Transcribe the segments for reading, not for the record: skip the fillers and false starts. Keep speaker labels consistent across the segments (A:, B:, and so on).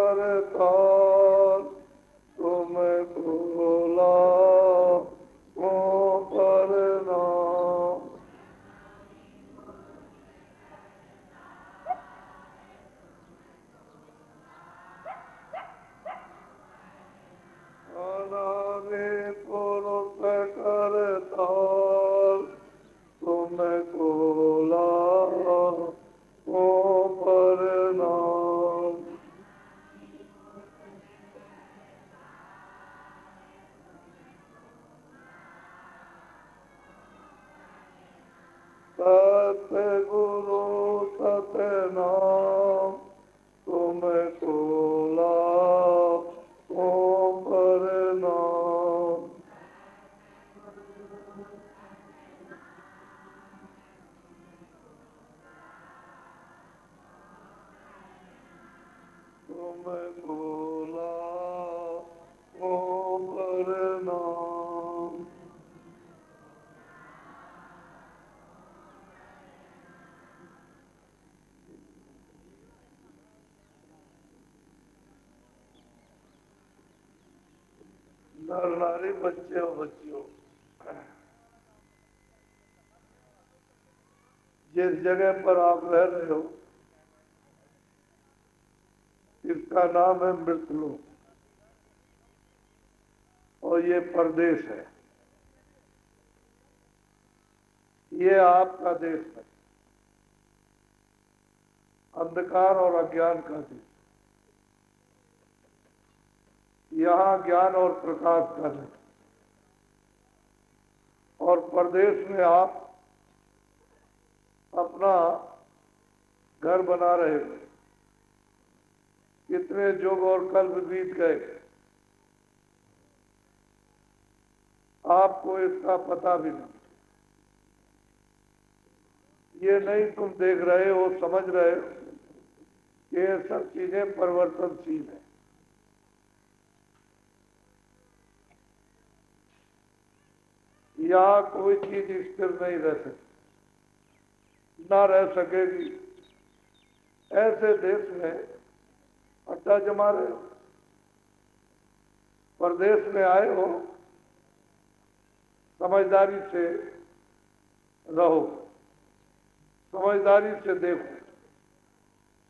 A: परताल तुम भोला ओ परनाम। अनादि पुरुष करताल तुम भोला ओ परनाम। सतगुरु सतनाम तुम भोला ओ परनाम। तुम भोला ओ परनाम। नर नारी बच्चे और बच्चियों, जिस जगह पर आप रह रहे हो इसका नाम है मृतलोक और ये परदेश है। ये आपका देश है, अंधकार और अज्ञान का देश। यहाँ ज्ञान और प्रकाश का देश। और परदेश में आप अपना घर बना रहे हो। कितने युग और कल्प बीत गए, आपको इसका पता भी नहीं। ये नहीं तुम देख रहे हो, समझ रहे हो कि ये सब चीजें परिवर्तनशील है। यहाँ कोई चीज स्थिर नहीं रह सकती, ना रह सकेगी। ऐसे देश में अड्डा जमा रहे हो, परदेश में आए हो, समझदारी से रहो, समझदारी से देखो,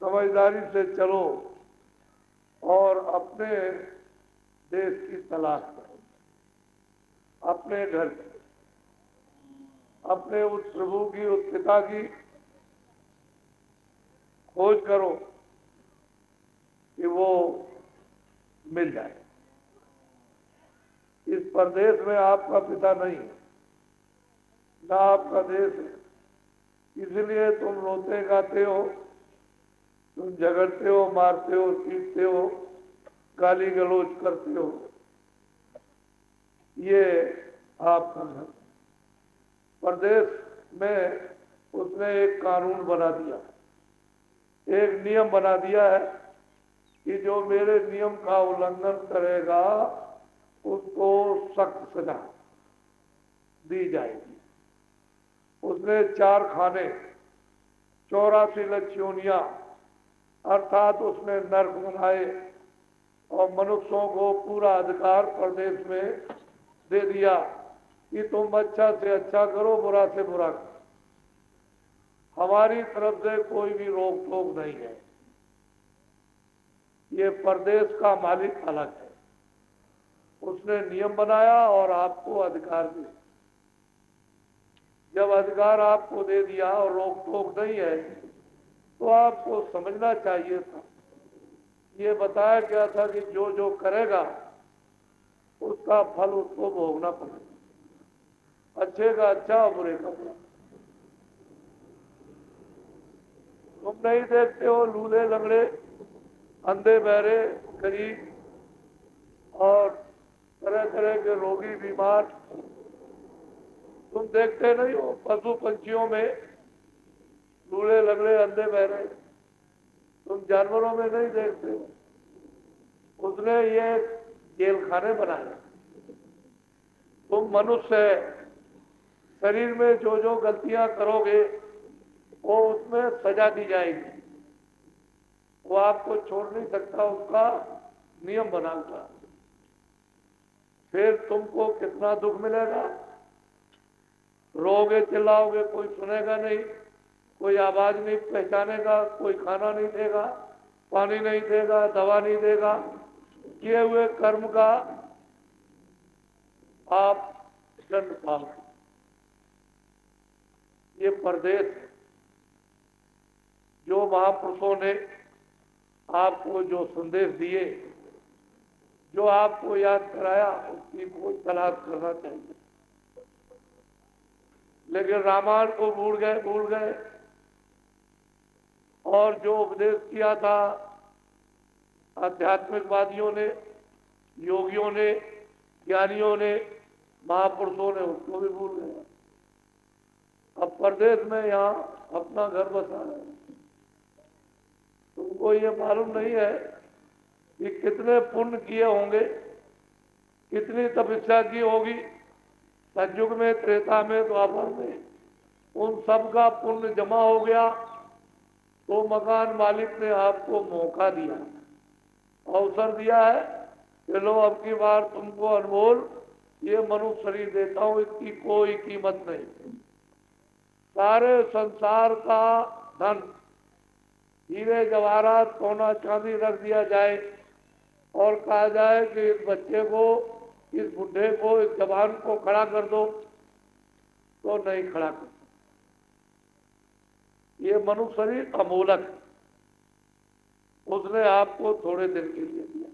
A: समझदारी से चलो और अपने देश की तलाश करो, अपने घर की, अपने उस प्रभु की, उस पिता की खोज करो कि वो मिल जाए। इस परदेश में आपका पिता नहीं है, ना आपका देश है। इसलिए तुम रोते गाते हो, तुम झगड़ते हो, मारते हो, पीटते हो, गाली गलौज करते हो। ये आपका घर। परदेश में उसने एक कानून बना दिया, एक नियम बना दिया है कि जो मेरे नियम का उल्लंघन करेगा उसको सख्त सजा दी जाएगी। उसने 4 खाने, 84 लक्षयोनियां अर्थात उसने नर्क बनाए और मनुष्यों को पूरा अधिकार प्रदेश में दे दिया कि तुम अच्छा से अच्छा करो, बुरा से बुरा करो। हमारी तरफ से कोई भी रोक टोक नहीं है। ये परदेश का मालिक अलग है, उसने नियम बनाया और आपको अधिकार दिया। जब अधिकार आपको दे दिया और रोक टोक नहीं है तो आपको समझना चाहिए था। ये बताया गया था कि जो जो करेगा उसका फल उसको भोगना पड़ेगा, अच्छे का अच्छा और बुरे का बुरा। तुम नहीं देखते हो लूले लंगड़े, अंधे बहरे, गरीब और तरह तरह के रोगी बीमार, तुम देखते नहीं हो पशु पंछियों में लूले लंगड़े, अंधे बहरे, तुम जानवरों में नहीं देखते हो। उसने ये जेल खाने बनाए। तुम मनुष्य है, शरीर में जो जो गलतियां करोगे वो उसमें सजा दी जाएगी वो आपको छोड़ नहीं सकता, उसका नियम बनाता। फिर तुमको कितना दुख मिलेगा, रोगे चिल्लाओगे, कोई सुनेगा नहीं, कोई आवाज नहीं पहचानेगा, कोई खाना नहीं देगा, पानी नहीं देगा, दवा नहीं देगा। किए हुए कर्म का आप दंड पाओगे। ये परदेश जो महापुरुषों ने आपको जो संदेश दिए, जो आपको याद कराया, उसकी कोई तलाश करना चाहिए। लेकिन रामायण को भूल गए और जो उपदेश किया था आध्यात्मिकवादियों ने, योगियों ने, ज्ञानियों ने, महापुरुषों ने, उसको भी भूल गए। अब परदेश में यहाँ अपना घर बसा है। तुमको ये मालूम नहीं है कि कितने पुण्य किए होंगे, कितनी तपस्या की होगी सतयुग में, त्रेता में, द्वापर में। उन सब का पुण्य जमा हो गया तो मकान मालिक ने आपको मौका दिया, अवसर दिया है कि लो अब की बार तुमको अनमोल ये मनुष्य शरीर देता हूं, इसकी कोई कीमत नहीं। सारे संसार का धन, हीरे जवाहरात, सोना चांदी रख दिया जाए और कहा जाए कि इस बच्चे को, इस बुढ़े को, इस जवान को खड़ा कर दो, तो नहीं खड़ा कर। ये मनुष्य शरीर अमूलक है, उसने आपको थोड़े दिन के लिए दिया।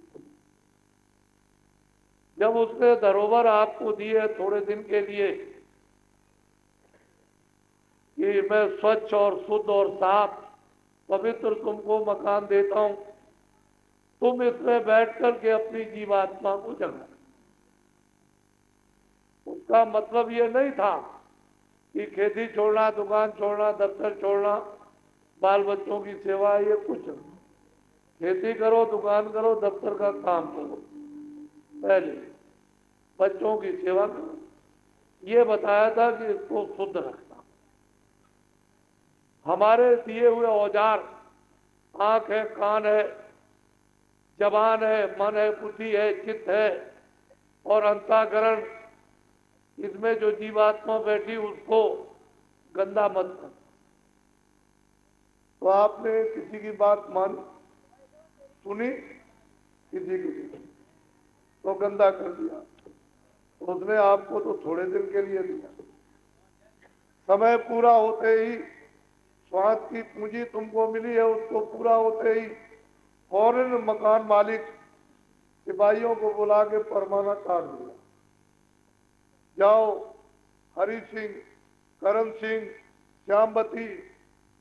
A: जब उसने धरोहर आपको दी है थोड़े दिन के लिए कि मैं स्वच्छ और शुद्ध और साफ पवित्र तुमको मकान देता हूं, तुम इसमें बैठ करके अपनी जीवात्मा को जगा। उसका मतलब ये नहीं था कि खेती छोड़ना, दुकान छोड़ना, दफ्तर छोड़ना, बाल बच्चों की सेवा, ये कुछ नहीं। खेती करो, दुकान करो, दफ्तर का काम करो, पहले बच्चों की सेवा करो। ये बताया था कि इसको शुद्ध रखना। हमारे दिए हुए औजार आंख है, कान है, जबान है, मन है, बुद्धि है, चित्त है और अंतःकरण, इसमें जो जीवात्मा बैठी उसको गंदा मत कर। तो आपने किसी की बात मानी, सुनी, किसी की तो गंदा कर दिया। उसने आपको तो थोड़े दिन के लिए दिया, समय पूरा होते ही, स्वार्थ की पूंजी तुमको मिली है, उसको पूरा होते ही फौरन मकान मालिक सिपाहियों को बुला के परवाना काट दिया। जाओ हरि सिंह, करण सिंह, श्यामवती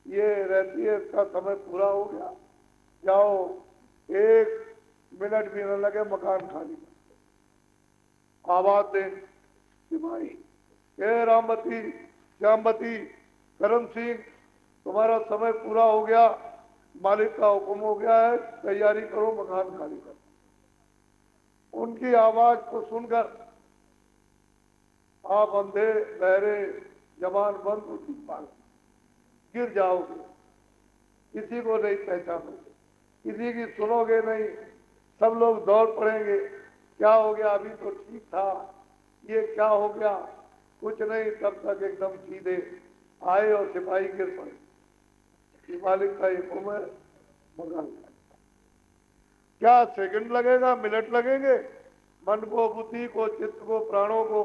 A: ये रहती है, इसका समय पूरा हो गया, जाओ, 1 मिनट भी न लगे मकान खाली। आवाज दे सिपाही, हे रामवती, श्यामवती, करण सिंह, तुम्हारा समय पूरा हो गया, मालिक का हुक्म हो गया है, तैयारी करो, मकान खाली करो। उनकी आवाज को सुनकर आप अंधे, बहरे, जबान बंद, उसी पाल गिर जाओगे, किसी को नहीं पहचानोगे, किसी की सुनोगे नहीं, सब लोग दौड़ पड़ेंगे। क्या हो गया, अभी तो ठीक था, ये क्या हो गया, कुछ नहीं। तब तक एकदम सीधे आए और सिपाही गिर पड़े। मालिक का एक हुक्म है, मकान। क्या सेकंड लगेगा, मिनट लगेंगे मन को, बुद्धि को, चित्त को, प्राणों को,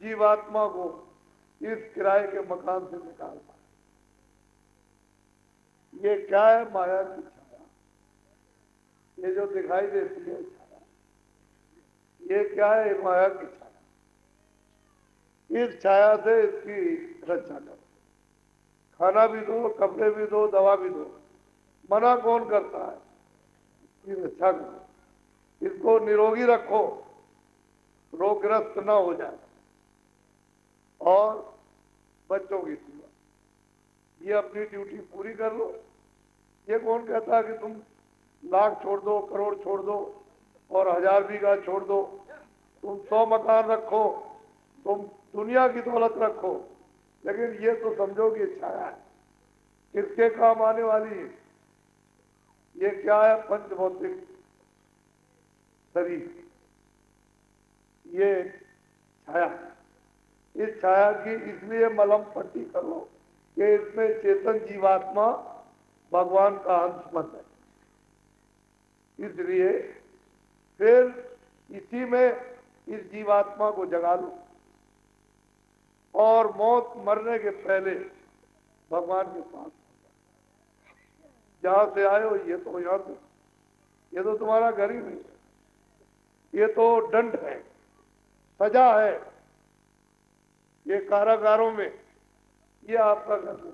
A: जीवात्मा को इस किराए के मकान से निकाल पाए। ये क्या है, माया की छाया। ये जो दिखाई देती है छाया, ये क्या है, माया की छाया। इस छाया से इसकी रक्षा करो, खाना भी दो, कपड़े भी दो, दवा भी दो। मना कौन करता है, इसकी रक्षा करो, इसको निरोगी रखो, रोगग्रस्त न हो जाए। और बच्चों की सेवा, ये अपनी ड्यूटी पूरी कर लो। ये कौन कहता है कि तुम लाख छोड़ दो, करोड़ छोड़ दो और 1000 बीघा छोड़ दो, तुम 100 मकान रखो, तुम दुनिया की दौलत रखो, लेकिन ये तो समझो कि छाया है, किसके काम आने वाली है। ये क्या है? पंचभौतिक शरीर, ये छाया। इस छाया की इसलिए मलम पट्टी करो कि इसमें चेतन जीवात्मा भगवान का अंश मत है। इसलिए फिर इसी में इस जीवात्मा को जगा लो और मौत मरने के पहले भगवान के पास जहां से आए हो, ये तो यहाँ से, ये तो तुम्हारा घर ही नहीं है, ये तो दंड है, सजा है, ये कारागारों में, ये आपका घर है।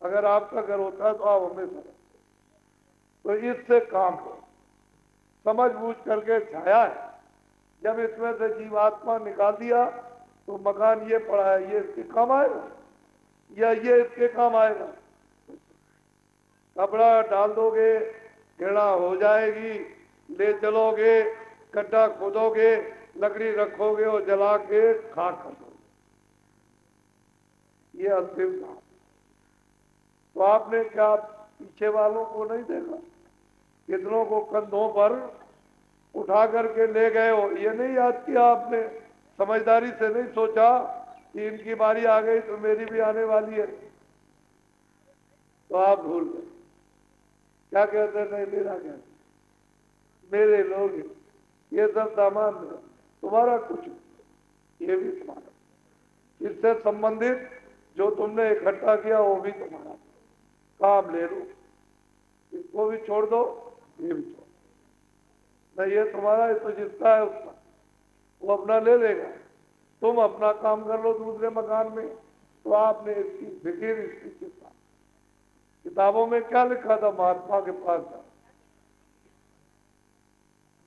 A: अगर आपका घर होता तो आप हमेशा, तो इससे काम लो, समझ बूझ करके छाया है। जब इसमें से जीवात्मा निकाल दिया तो मकान ये पड़ा है, ये इसके काम आएगा या ये इसके काम आएगा? कपड़ा डाल दोगे, घेड़ा हो जाएगी, ले चलोगे, गड्ढा खोदोगे, लकड़ी रखोगे और जला के खाक कर दोगे, ये अंतिम काम। तो आपने क्या पीछे वालों को नहीं देखा? कितनों को कंधों पर उठा करके ले गए हो, ये नहीं याद किया आपने? समझदारी से नहीं सोचा कि इनकी बारी आ गई तो मेरी भी आने वाली है, तो आप भूल गए। क्या कहते हैं? नहीं मेरा क्या, मेरे लोग, ये सब सामान तुम्हारा कुछ, ये भी तुम्हारा, इससे संबंधित जो तुमने इकट्ठा किया वो भी तुम्हारा, काम ले लो, इसको भी छोड़ दो, ये भी छोड़, नहीं ये तुम्हारा है तो जिसका है उसका, वो अपना ले लेगा, तुम अपना काम कर लो दूसरे मकान में। तो आपने इसकी फिक्र इसकी चिंता, किताबों में क्या लिखा था? महात्मा के पास जाओ,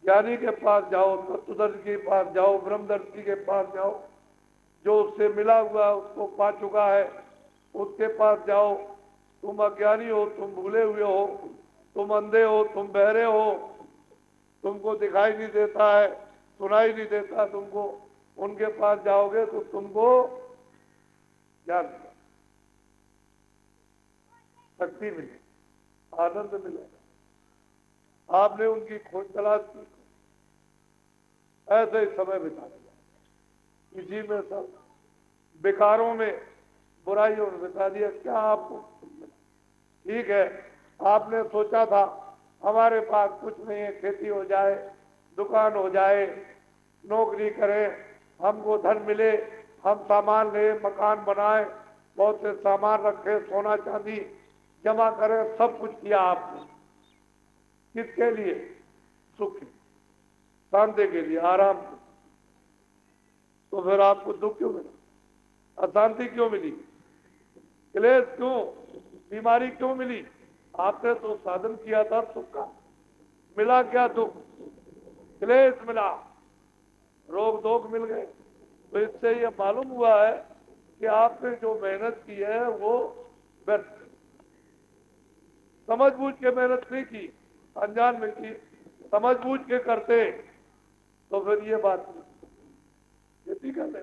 A: ज्ञानी के पास जाओ, तत्वदर्शी के पास जाओ, ब्रह्मदर्शी के पास जाओ, जो उससे मिला हुआ है, उसको पा चुका है, उसके पास जाओ। तुम अज्ञानी हो, तुम भूले हुए हो, तुम अंधे हो, तुम बहरे हो, तुमको दिखाई नहीं देता है, सुनाई नहीं देता तुमको, उनके पास जाओगे तो तुमको ज्ञान मिलेगा, शक्ति मिलेगी, आनंद मिलेगा। आपने उनकी खोज तलाश की, ऐसे ही समय बिता दिया, इसी में सब बेकारों में, बुराइयों में बिता दिया। क्या आपको ठीक है? आपने सोचा था हमारे पास कुछ नहीं है, खेती हो जाए, दुकान हो जाए, नौकरी करें, हमको धन मिले, हम सामान ले, मकान बनाए, बहुत से सामान रखे, सोना चांदी जमा करें, सब कुछ किया आपने, किसके लिए? सुख, शांति के लिए, आराम के। तो फिर आपको दुख क्यों मिला? अशांति क्यों मिली? क्लेश क्यों, बीमारी क्यों मिली? आपने तो साधन किया था सुख का, मिला क्या? दुख, क्लेश मिला, रोग दोग मिल गए। तो इससे ये मालूम हुआ है कि आपने जो मेहनत की है वो व्यर्थ, समझ बूझ के मेहनत नहीं की, अनजान में की। समझ बूझ के करते तो फिर ये बात नहीं, खेती करते,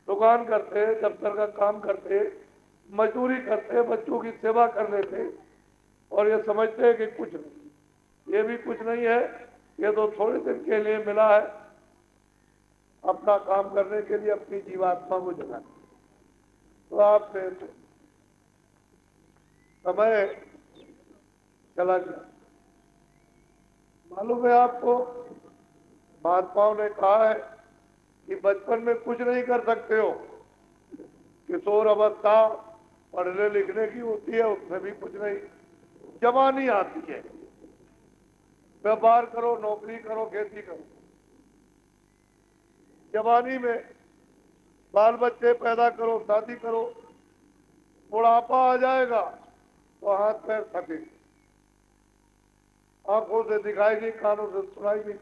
A: दुकान करते, दफ्तर का काम करते, मजदूरी करते, बच्चों की सेवा कर लेते, और ये समझते हैं कि कुछ नहीं, ये भी कुछ नहीं है, ये तो थोड़े दिन के लिए मिला है, अपना काम करने के लिए, अपनी जीवात्मा को जगाने। तो आपने समय चला गया। मालूम है आपको, महात्माओं ने कहा है कि बचपन में कुछ नहीं कर सकते हो, किशोर अवस्था पढ़ने लिखने की होती है, उसमें भी कुछ नहीं, जवानी आती है, व्यापार करो, नौकरी करो, खेती करो। जवानी में बाल बच्चे पैदा करो, शादी करो, बुढ़ापा आ जाएगा तो हाथ पैर थके, आंखों से दिखाई नहीं, कानों से सुनाई नहीं,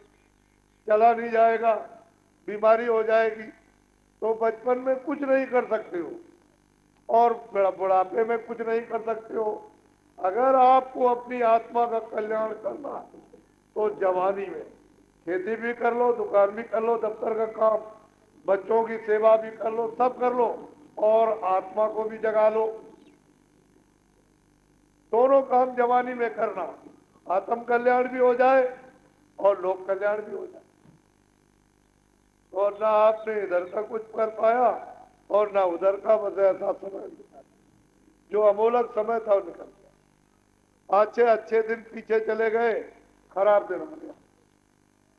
A: चला नहीं जाएगा, बीमारी हो जाएगी। तो बचपन में कुछ नहीं कर सकते हो और बुढ़ापे में कुछ नहीं कर सकते हो। अगर आपको अपनी आत्मा का कल्याण करना है तो जवानी में खेती भी कर लो, दुकान भी कर लो, दफ्तर का काम, बच्चों की सेवा भी कर लो, सब कर लो और आत्मा को भी जगा लो। दोनों काम जवानी में करना, आत्म कल्याण भी हो जाए और लोक कल्याण भी हो जाए। और ना आपने इधर का कुछ कर पाया और ना उधर का, बस ऐसा समय जो अमूलक समय था वो निकल गया। अच्छे अच्छे दिन पीछे चले गए, खराब दिन आ गया।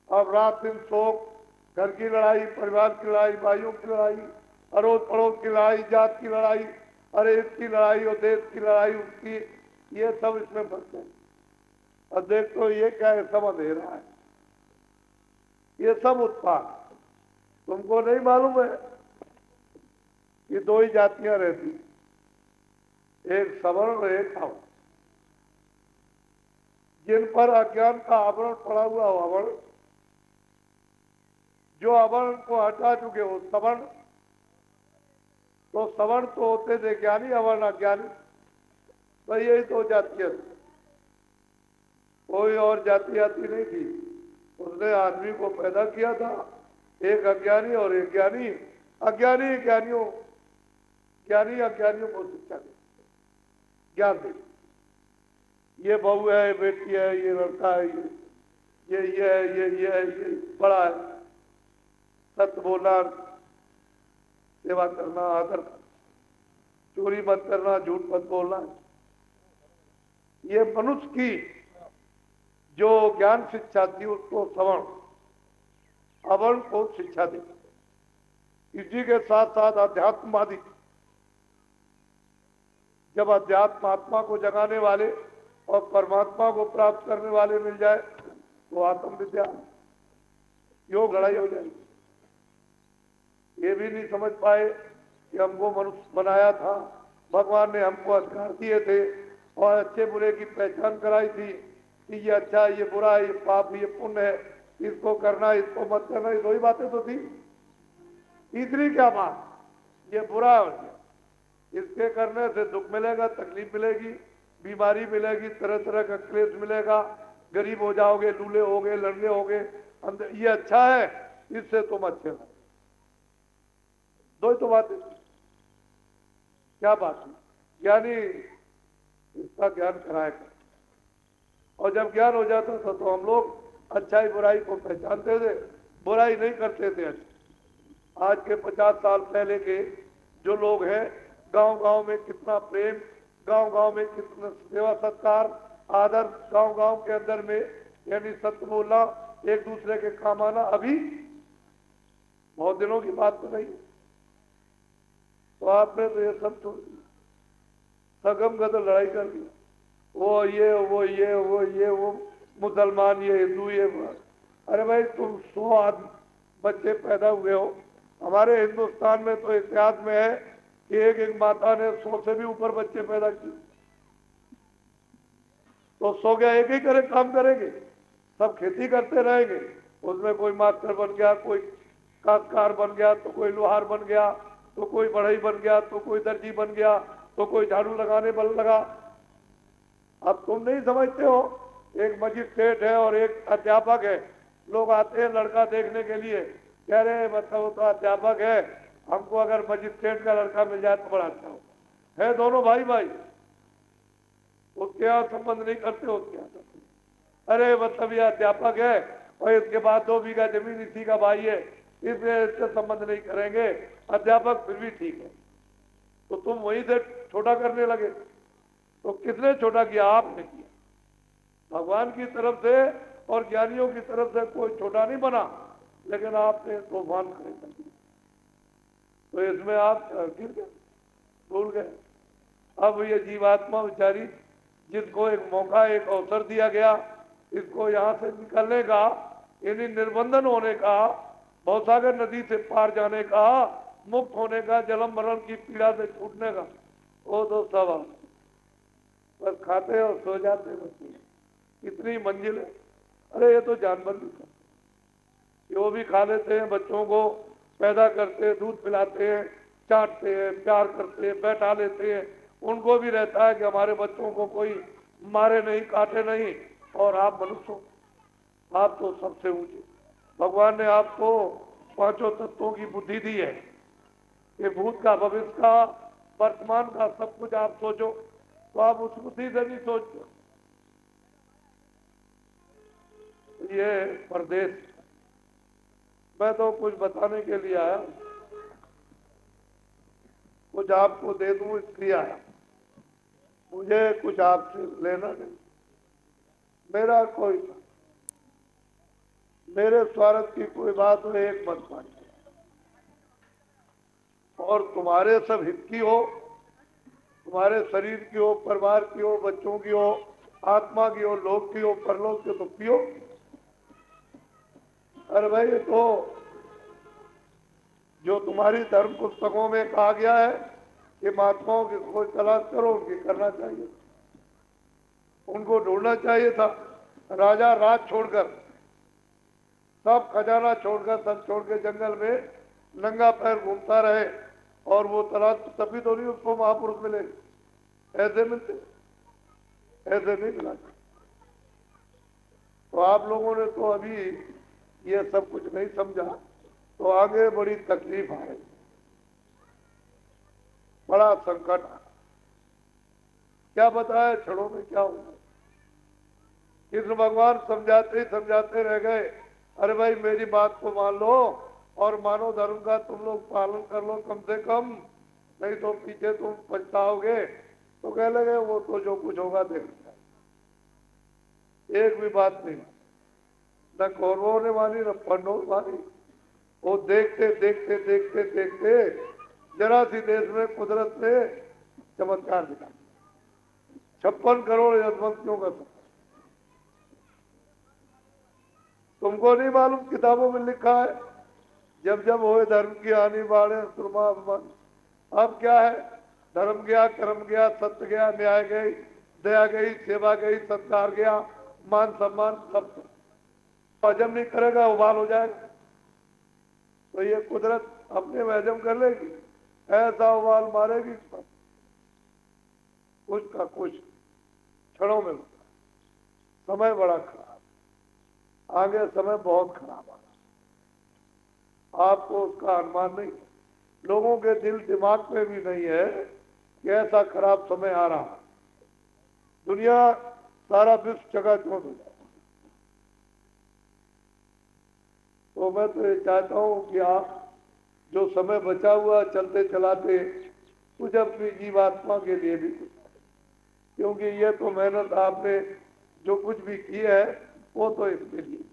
A: अब रात दिन शोक, घर की लड़ाई, परिवार की लड़ाई, भाइयों की लड़ाई, अड़ोस पड़ोस की लड़ाई, जात की लड़ाई, अरे इसकी लड़ाई और देश की लड़ाई, उसकी, ये सब इसमें फंसते हैं। अब देख तो ये क्या है, सब अंधेरा है, ये सब उत्पाद। तुमको नहीं मालूम है कि दो ही जातियां रहती, एक सवर्ण और एक अवर्ण। जिन पर अज्ञान का आवरण पड़ा हुआ हो अवर्ण, जो अवर्ण को हटा चुके हो सवर्ण, तो सवर्ण तो होते थे ज्ञानी, अवर्ण अज्ञानी, तो यही दो जातियां थी, कोई और जाति आती नहीं थी। उसने आदमी को पैदा किया था, एक अज्ञानी और एक ज्ञानी। अज्ञानी ज्ञानियों, ज्ञानी अज्ञानियों को शिक्षा दे, ज्ञान दे। ये बहू है, बेटी है, ये लड़का है, ये है, ये बड़ा है। सत्य बोलना, सेवा करना, आदर करना, चोरी मत करना, झूठ मत बोलना, ये मनुष्य की जो ज्ञान शिक्षा थी उसको सवर्ण, अवर्ण को शिक्षा दी। इसी के साथ साथ अध्यात्मवादी, जब अध्यात्म आत्मा को जगाने वाले और परमात्मा को प्राप्त करने वाले मिल जाए तो आत्म विद्या, योग लड़ाई हो जाएगी। ये भी नहीं समझ पाए कि हमको मनुष्य बनाया था, भगवान ने हमको अधिकार दिए थे और अच्छे बुरे की पहचान कराई थी कि ये अच्छा, ये बुरा, ये पाप, ये पुण्य है, इसको करना, इसको मत करना। ये दो ही बातें तो थी, तीसरी क्या बात, ये बुरा हो गया, इसके करने से दुख मिलेगा, तकलीफ मिलेगी, बीमारी मिलेगी, तरह तरह का क्लेश मिलेगा, गरीब हो जाओगे, लूले होगे, लड़ने होगे। ये अच्छा है, इससे तुम अच्छे हो। दो ही तो बातें, क्या बात है, ज्ञानी इसका ज्ञान कराएगा। और जब ज्ञान हो जाता था तो हम लोग अच्छाई बुराई को पहचानते थे, बुराई नहीं करते थे। आज के 50 साल पहले के जो लोग हैं, गांव गांव में कितना प्रेम, गांव गांव में कितना सेवा सत्कार, आदर, गांव गांव के अंदर में, यानी सत्य बोलना, एक दूसरे के काम आना, अभी बहुत दिनों की बात तो नहीं। तो आपने तो ये सब छोड़ दिया, सगम गदर लड़ाई कर दिया, वो ये वो मुसलमान, ये हिंदू, ये। अरे भाई तुम 100 बच्चे पैदा हुए हो, हमारे हिंदुस्तान में तो इतिहास में है कि एक एक माता ने 100 से भी ऊपर बच्चे पैदा किए। तो 100 क्या एक ही करे काम करेंगे, सब खेती करते रहेंगे, उसमें कोई मास्टर बन गया, कोई काश्तकार बन गया, तो कोई लोहार बन गया, तो कोई बढ़ई बन गया, तो कोई दर्जी बन गया, तो कोई झाड़ू लगाने बन लगा। अब तुम नहीं समझते हो, एक मजिस्ट्रेट है और एक अध्यापक है, लोग आते हैं लड़का देखने के लिए, कह रहे हैं मतलब वो तो अध्यापक है, हमको अगर मजिस्ट्रेट का लड़का मिल जाए तो बड़ा अच्छा हो। है दोनों भाई भाई, उसके यहाँ संबंध नहीं करते, उसके यहाँ। अरे मतलब ये अध्यापक है और इसके बाद 2 बीघा जमीन इसी का भाई है, इससे संबंध नहीं करेंगे, अध्यापक फिर भी ठीक है। तो तुम वहीं से छोटा करने लगे। तो किसने छोटा किया? आपने किया। भगवान की तरफ से और ज्ञानियों की तरफ से कोई छोटा नहीं बना, लेकिन आपने तूफान खड़े कर दिए। तो इसमें आप गिर गए, भूल गए। अब ये जीवात्मा बेचारी, जिसको एक मौका, एक अवसर दिया गया, इसको यहाँ से निकलने का, यानी निर्बंधन होने का, भवसागर नदी से पार जाने का, मुक्त होने का, जन्म मरण की पीड़ा से छूटने का, वो तो सब बस खाते और सो जाते बच्चे। कितनी मंजिल है। अरे ये तो जानवर भी खाते, वो भी खा लेते हैं, बच्चों को पैदा करते हैं, दूध पिलाते हैं, चाटते हैं, प्यार करते हैं, बैठा लेते हैं। उनको भी रहता है कि हमारे बच्चों को कोई मारे नहीं, काटे नहीं। और आप मनुष्य हो, आप तो सबसे ऊंचे। भगवान ने आपको 5 तत्वों की बुद्धि दी है, ये भूत का, भविष्य का, वर्तमान का, सब कुछ आप सोचो। तो आप उसी से नहीं सोचते। ये परदेश, मैं तो कुछ बताने के लिए आया, कुछ आपको दे दूं इसलिए आया, मुझे कुछ आपसे लेना नहीं। मेरा कोई, मेरे स्वार्थ की कोई बात हो एक मत मानिए, और तुम्हारे सब हित की हो, तुम्हारे शरीर की हो, परिवार की हो, बच्चों की हो, आत्मा की हो, लोक की हो, परलोक की तो पियो। अरे भाई, तो जो तुम्हारी धर्म पुस्तकों में कहा गया है कि महात्माओं की खोज तलाश करो, उनकी करना चाहिए, उनको ढूंढना चाहिए था। राजा राज छोड़कर, सब खजाना छोड़कर, सब छोड़ के जंगल में नंगा पैर घूमता रहे, और वो तलाश तभी तो नहीं उसको महापुरुष मिले। ऐसे मिलते, ऐसे नहीं मिला। तो आप लोगों ने तो अभी ये सब कुछ नहीं समझा, तो आगे बड़ी तकलीफ आएगी, बड़ा संकट आ। क्या बताया क्षणों में क्या होगा। कृष्ण भगवान समझाते ही समझाते रह गए, अरे भाई मेरी बात को मान लो, और मानव धर्म का तुम लोग पालन कर लो कम से कम, नहीं तो पीछे तुम पछताओगे। तो कह लगे वो तो जो कुछ होगा देखना। एक भी बात नहीं, न कौरवों ने मानी न पांडवों ने मानी। वो देखते देखते देखते देखते जरा सी देश में कुदरत ने चमत्कार दिखा। 56 करोड़ यशवंतियों का सफर। तुमको नहीं मालूम, किताबों में लिखा है, जब जब होए धर्म की हानि बाढ़े सुरमा मन। अब क्या है, धर्म गया, कर्म गया, सत्य गया, न्याय गई, दया गई, सेवा गई, सत्कार गया, मान सम्मान सब हजम नहीं करेगा, उबाल हो जाएगा। तो ये कुदरत अपने में हजम कर लेगी, ऐसा उबाल मारेगी कुछ का कुछ क्षणों में होता। समय बड़ा खराब, आगे समय बहुत खराब आ रहा, आपको उसका अनुमान नहीं। लोगों के दिल दिमाग में भी नहीं है कि ऐसा खराब समय आ रहा। दुनिया, सारा विश्व चकाचौंध हो जाए। तो मैं तो ये चाहता हूं कि आप जो समय बचा हुआ चलते चलाते कुछ अपनी जीवात्मा के लिए भी कुछ, क्योंकि ये तो मेहनत आपने जो कुछ भी की है वो तो इसके लिए।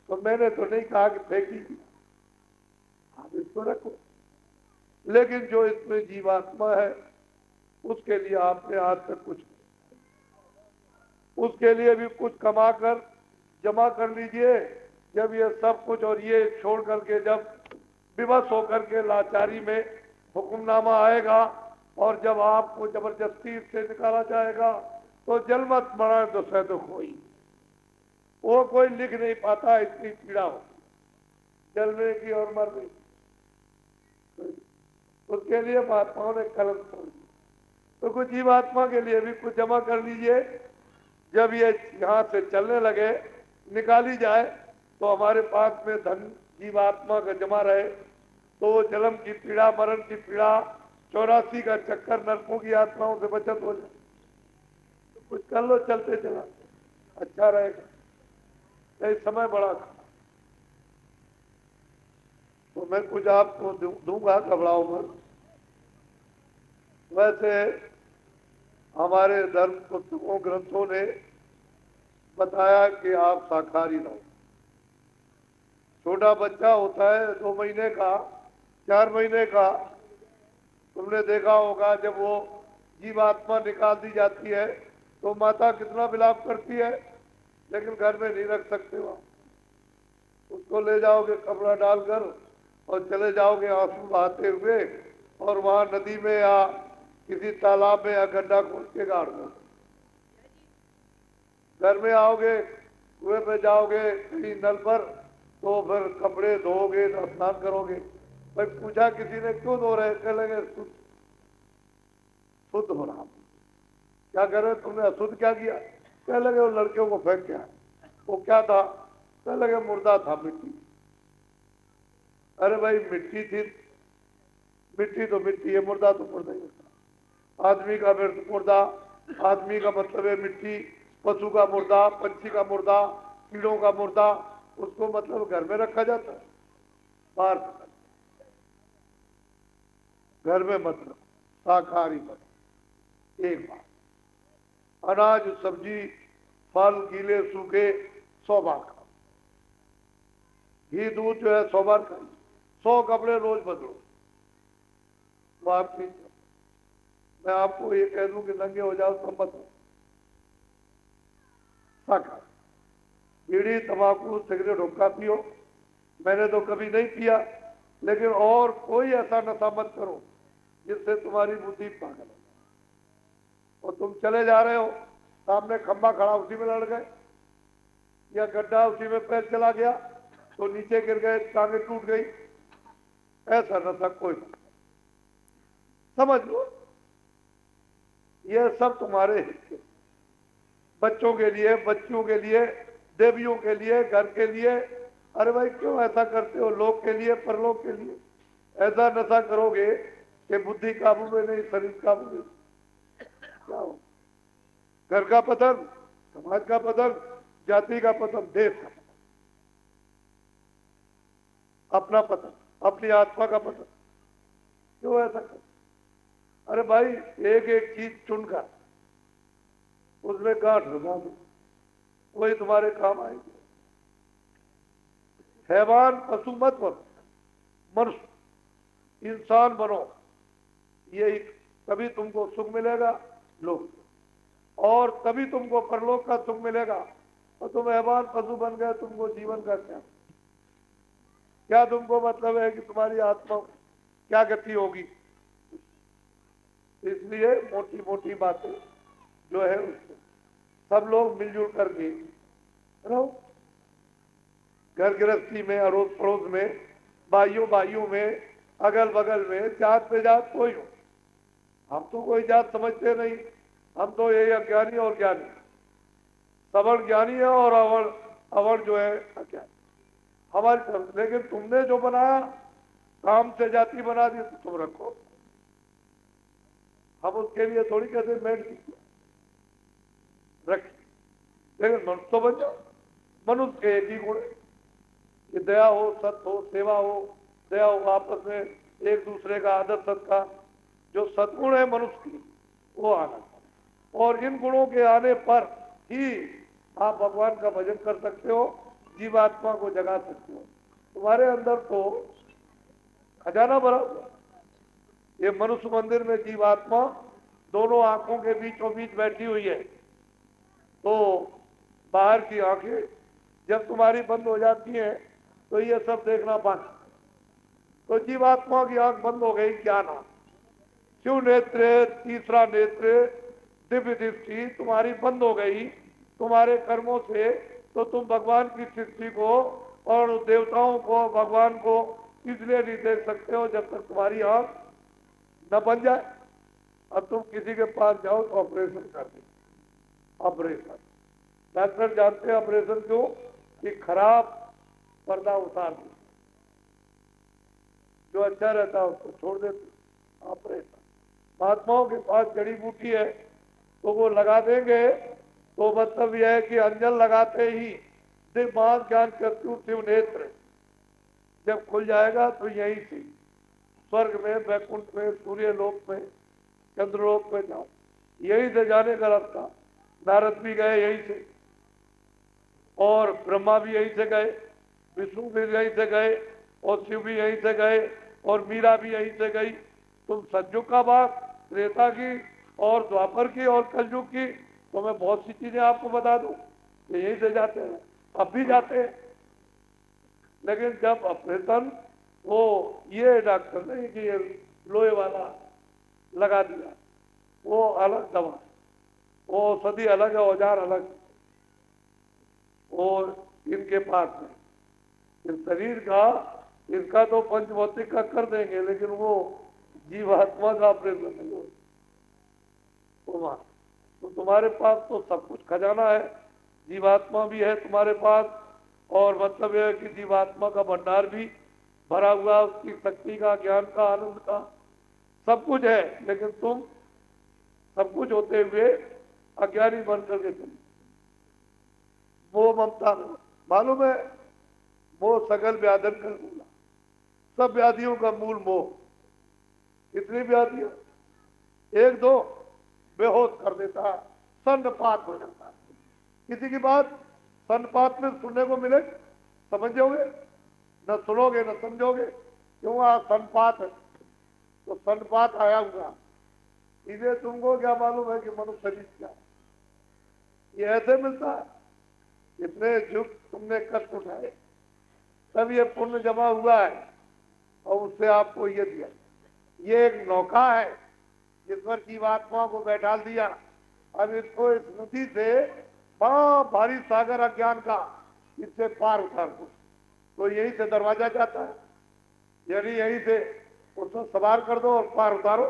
A: तो मैंने तो नहीं कहा कि फेंकी, आप इसको रखो, लेकिन जो इसमें जीवात्मा है उसके लिए आपने आज तक कुछ, उसके लिए भी कुछ कमा कर जमा कर लीजिए। जब ये सब कुछ और ये छोड़ करके जब विवश होकर के लाचारी में हुक्मनामा आएगा, और जब आपको जबरदस्ती से निकाला जाएगा, तो जल मत मरा तो सह दुख होई। वो कोई लिख नहीं पाता, इतनी पीड़ा हो जलने की और मरने की। उसके लिए महात्माओं ने कलम छोड़ दी। तो कुछ जीवात्मा के लिए भी कुछ जमा कर लीजिए। जब ये यहाँ से चलने लगे, निकाली जाए, तो हमारे पास में धन जीवात्मा का जमा रहे, तो वो जन्म की पीड़ा, मरण की पीड़ा, 84 का चक्कर, नरकों की आत्माओं से बचत हो जाए। तो कुछ कर लो चलते चला, अच्छा रहेगा। नहीं, समय बड़ा खराब। तो मैं कुछ आपको दूंगा, घबराओ मत। वैसे हमारे धर्म पुस्तकों, ग्रंथों ने बताया कि आप शाकाहारी रहो। छोटा बच्चा होता है 2 महीने का, 4 महीने का, तुमने देखा होगा जब वो जीवात्मा निकाल दी जाती है तो माता कितना विलाप करती है, लेकिन घर में नहीं रख सकते वहां। उसको ले जाओगे कपड़ा डालकर और चले जाओगे आंसू बहाते हुए, और वहां नदी में या किसी तालाब में या गड्ढा खोद के गाड़ दो। घर में आओगे, कुएं पे जाओगे, कहीं नल पर, तो फिर कपड़े धोगे, स्नान करोगे। भाई पूछा किसी ने क्यों धो रहे, कह लगे शुद्ध हो रहा। क्या कर रहे, तुमने अशुद्ध क्या किया? कह लगे वो लड़कियों को फेंक क्या। वो क्या था? कह लगे मुर्दा था, मिट्टी। अरे भाई मिट्टी थी, मिट्टी तो मिट्टी है, मुर्दा तो मुर्दा ही होता। आदमी का मुर्दा, आदमी का मतलब है मिट्टी, पशु का मुर्दा, पंछी का मुर्दा, कीड़ों का मुर्दा, उसको मतलब घर में रखा जाता है, बाहर घर में मतलब शाकाहारी मतलब एक बार। अनाज सब्जी फल गीले सूखे 100 बार खाओ, घी दूध जो है 100 बार खाइए, 100 कपड़े रोज बदलो, वो आपकी। मैं आपको ये कह दूं कि नंगे हो जाओ तो मत हो। शाकाहारी बीड़ी तंबाकू सिगरेट हुक्का पियो, मैंने तो कभी नहीं पिया, लेकिन और कोई ऐसा नशा मत करो जिससे तुम्हारी बुद्धि पागल हो और तुम चले जा रहे हो, सामने खंबा खड़ा उसी में लड़ गए, या गड्ढा उसी में पैर चला गया तो नीचे गिर गए, टांगे टूट गई, ऐसा नशा कोई मत समझ लो। ये सब तुम्हारे हिस्से, बच्चों के लिए, बच्चियों के लिए, देवियों के लिए, घर के लिए। अरे भाई क्यों ऐसा करते हो? लोग के लिए, परलोक के लिए। ऐसा नशा करोगे कि बुद्धि काबू में नहीं, शरीर काबू में, क्या हो? घर का पतन, समाज का पतन, जाति का पतन, देश का पतन, अपना पतन, अपनी आत्मा का पतन। क्यों ऐसा कर? अरे भाई एक एक चीज चुनकर उसमें गांठ लगा दो, वही तुम्हारे काम आएगी। हैवान पशु मत बनो, मनुष्य इंसान बनो, यही तभी तुमको सुख मिलेगा लोक, और तभी तुमको परलोक का सुख मिलेगा। और तुम हैवान पशु बन गए, तुमको जीवन का क्या तुमको मतलब है कि तुम्हारी आत्मा क्या गति होगी? इसलिए मोटी मोटी बातें जो है उसको सब लोग मिलजुल करके रहो, घर गृहस्थी में, अड़ोस पड़ोस में, भाइयों भाइयों में, अगल बगल में, जात पे जात कोई हो। हम तो कोई जात समझते नहीं, हम तो यही अज्ञानी और ज्ञानी, सवर्ण ज्ञानी है और अवर्ण जो है अज्ञानी हमारी तरफ। लेकिन तुमने जो बनाया, काम से जाति बना दी, तो तुम रखो, हम उसके लिए थोड़ी कहते मेड रखिए, लेकिन मनुष्य तो बन जाओ। मनुष्य के एक ही गुण है कि दया हो, सत्य हो, सेवा हो, दया हो, आपस में एक दूसरे का आदर सत्कार, जो सद्गुण है मनुष्य की वो आना। और इन गुणों के आने पर ही आप भगवान का भजन कर सकते हो, जीवात्मा को जगा सकते हो। तुम्हारे अंदर तो खजाना भरा हुआ, ये मनुष्य मंदिर में जीवात्मा दोनों आंखों के बीचों बीच बैठी हुई है, तो बाहर की आंखें जब तुम्हारी बंद हो जाती हैं तो ये सब देखना बंद। तो जीवात्मा की आंख बंद हो गई, क्या नाम शिव नेत्र, तीसरा नेत्र, दिव्य दृष्टि तुम्हारी बंद हो गई तुम्हारे कर्मों से, तो तुम भगवान की सृष्टि को और देवताओं को, भगवान को इसलिए नहीं देख सकते हो जब तक तुम्हारी आंख न बन जाए। अब तुम किसी के पास जाओ तो ऑपरेशन कर दे, ऑपरेशन, डॉक्टर जानते हैं ऑपरेशन क्यों? कि खराब पर्दा उतार दे, जो अच्छा रहता है उसको छोड़ देते, ऑपरेशन। महात्माओं के पास जड़ी बूटी है तो वो लगा देंगे, तो मतलब यह है कि अंजल लगाते ही दिव्य ज्ञान चक्षु शिव नेत्र जब खुल जाएगा तो यहीं से स्वर्ग में, वैकुंठ में, सूर्य लोक में, चंद्रलोक में जाओ, यहीं से जाने का रास्ता। नारद भी गए यहीं से, और ब्रह्मा भी यहीं से गए, विष्णु भी यहीं से गए, और शिव भी यहीं से गए, और मीरा भी यहीं से गई। तुम सतयुग का बात, त्रेता की और द्वापर की और कलयुग की, तो मैं बहुत सी चीजें आपको बता दूं कि यहीं से जाते हैं, अब भी जाते हैं। लेकिन जब ऑपरेशन, वो ये डॉक्टर नहीं कि ये लोहे वाला लगा दिया, वो अलग दवा, वो औषधि अलग है, औजार अलग, और इनके पास में इस शरीर का, इसका तो पंचभौतिक का कर देंगे, लेकिन वो जीवात्मा का ऑपरेशन नहीं हो। तो तुम्हारे पास तो सब कुछ खजाना है, जीवात्मा भी है तुम्हारे पास, और मतलब यह है कि जीवात्मा का भंडार भी भरा हुआ, उसकी शक्ति का, ज्ञान का, आनंद का सब कुछ है। लेकिन तुम सब कुछ होते हुए अज्ञानी बन करके चले। मोह ममता मालूम है, मोह सकल व्याधन कर मूला, सब व्याधियों का मूल मोह। कितनी व्याधियां, एक दो बेहोश कर देता है, सन्नपात हो जाता है। किसी की बात सन्नपात में सुनने को मिले, समझोगे न, सुनोगे न समझोगे, क्यों आज सन्नपात है, तो सन्नपात आया हुआ। इसे तुमको क्या मालूम है कि मनुष्य शरीर क्या है? ये ऐसे मिलता है, इतने युग तुमने कष्ट उठाए, तब ये पुण्य जमा हुआ है और उससे आपको ये दिया। ये एक नौका है जिस पर जीवात्मा को बैठा दिया। अब इसको इस नदी से बड़ा भारी सागर अज्ञान का इससे पार उतार दो, तो यही से दरवाजा जाता है, यानी यही से उसको सवार कर दो और पार उतारो।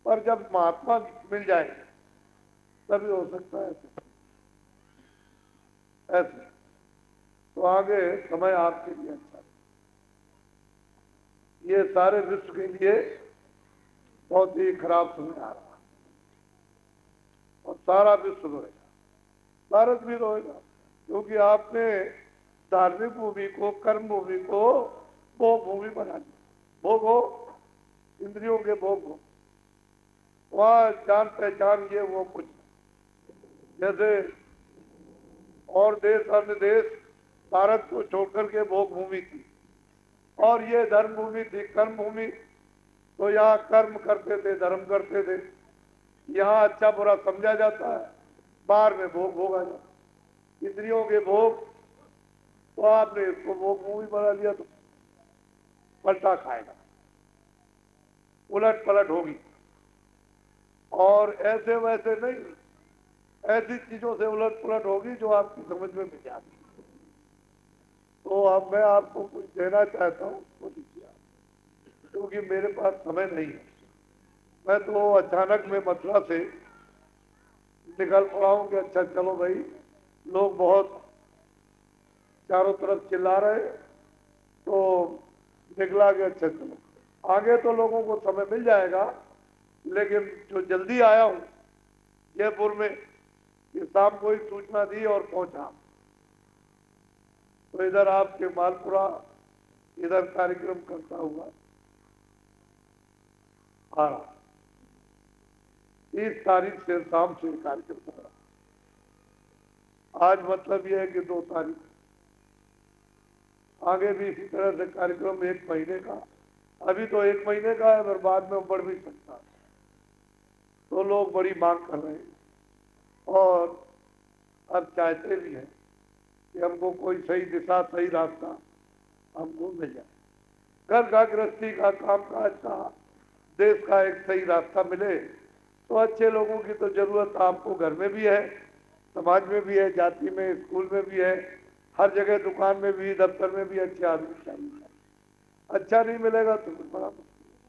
A: पर जब महात्मा मिल जाए तभी हो सकता है ऐसे। तो आगे समय आपके लिए अच्छा, ये सारे विश्व के लिए बहुत ही खराब समय आ रहा है और सारा विश्व रोएगा, भारत भी रोएगा, क्योंकि आपने धार्मिक भूमि को, कर्म भूमि को भोग भूमि बना दिया। भोग हो, इंद्रियों के भोग हो, वहां जान पहचान ये वो कुछ, जैसे और देश अन्य देश भारत को छोड़कर के भोग भूमि थी और ये धर्म भूमि थी, कर्म भूमि। तो यहाँ कर्म करते थे, धर्म करते थे, यहाँ अच्छा बुरा समझा जाता है, बाहर में भोग भोगा जाता, इंद्रियों के भोग। तो आपने इसको भोग भूमि बना दिया तो पलटा खाएगा, उलट पलट होगी। और ऐसे वैसे नहीं, ऐसी चीजों से उलट पुलट होगी जो आपकी समझ में नहीं आती। तो अब मैं आपको कुछ देना चाहता हूँ, तो दीजिए, क्योंकि मेरे पास समय नहीं है। मैं तो अचानक में मथुरा से निकल पड़ा हूँ कि अच्छा चलो भाई, लोग बहुत चारों तरफ चिल्ला रहे, तो निकला कि अच्छा चलो आगे, तो लोगों को समय मिल जाएगा। लेकिन जो जल्दी आया हूँ जयपुर में, ये शाम को ही सूचना दी और पहुंचा, तो इधर आपके मालपुरा इधर कार्यक्रम करता हुआ आ रहा। 30 तारीख से शाम से कार्यक्रम कर रहा। आज मतलब यह है कि 2 तारीख, आगे भी इसी तरह से कार्यक्रम 1 महीने का, अभी तो 1 महीने का है, पर बाद में बढ़ भी सकता है। तो लोग बड़ी मांग कर रहे हैं और अब चाहते भी हैं कि हमको कोई सही दिशा, सही रास्ता हमको मिल जाए, घर का, गृहस्थी का, कामकाज का, देश का एक सही रास्ता मिले। तो अच्छे लोगों की तो जरूरत आपको घर में भी है, समाज में भी है, जाति में, स्कूल में भी है, हर जगह, दुकान में भी, दफ्तर में भी अच्छे आदमी चाहिए। अच्छा नहीं मिलेगा तो फिर बड़ा मुश्किल है,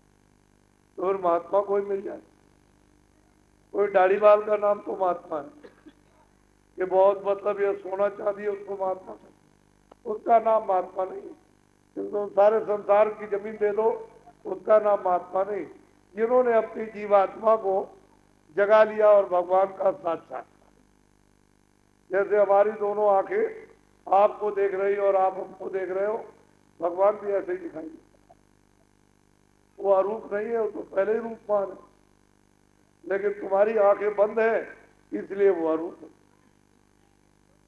A: तो फिर महात्मा कोई मिल जाए। कोई दाढ़ी बाल का नाम तो महात्मा है, ये बहुत मतलब ये सोना चांदी उसको महात्मा है, उसका नाम महात्मा नहीं। तो सारे संसार की जमीन दे दो, उसका नाम महात्मा नहीं। जिन्होंने अपनी जीवात्मा को जगा लिया और भगवान का साक्षात, जैसे हमारी दोनों आंखें आपको देख रही और आप हमको देख रहे हो, भगवान भी ऐसे ही दिखाई देता। वो अरूप नहीं है, वो तो पहले ही रूपमान है, लेकिन तुम्हारी आंखें बंद है इसलिए वो अरूप है,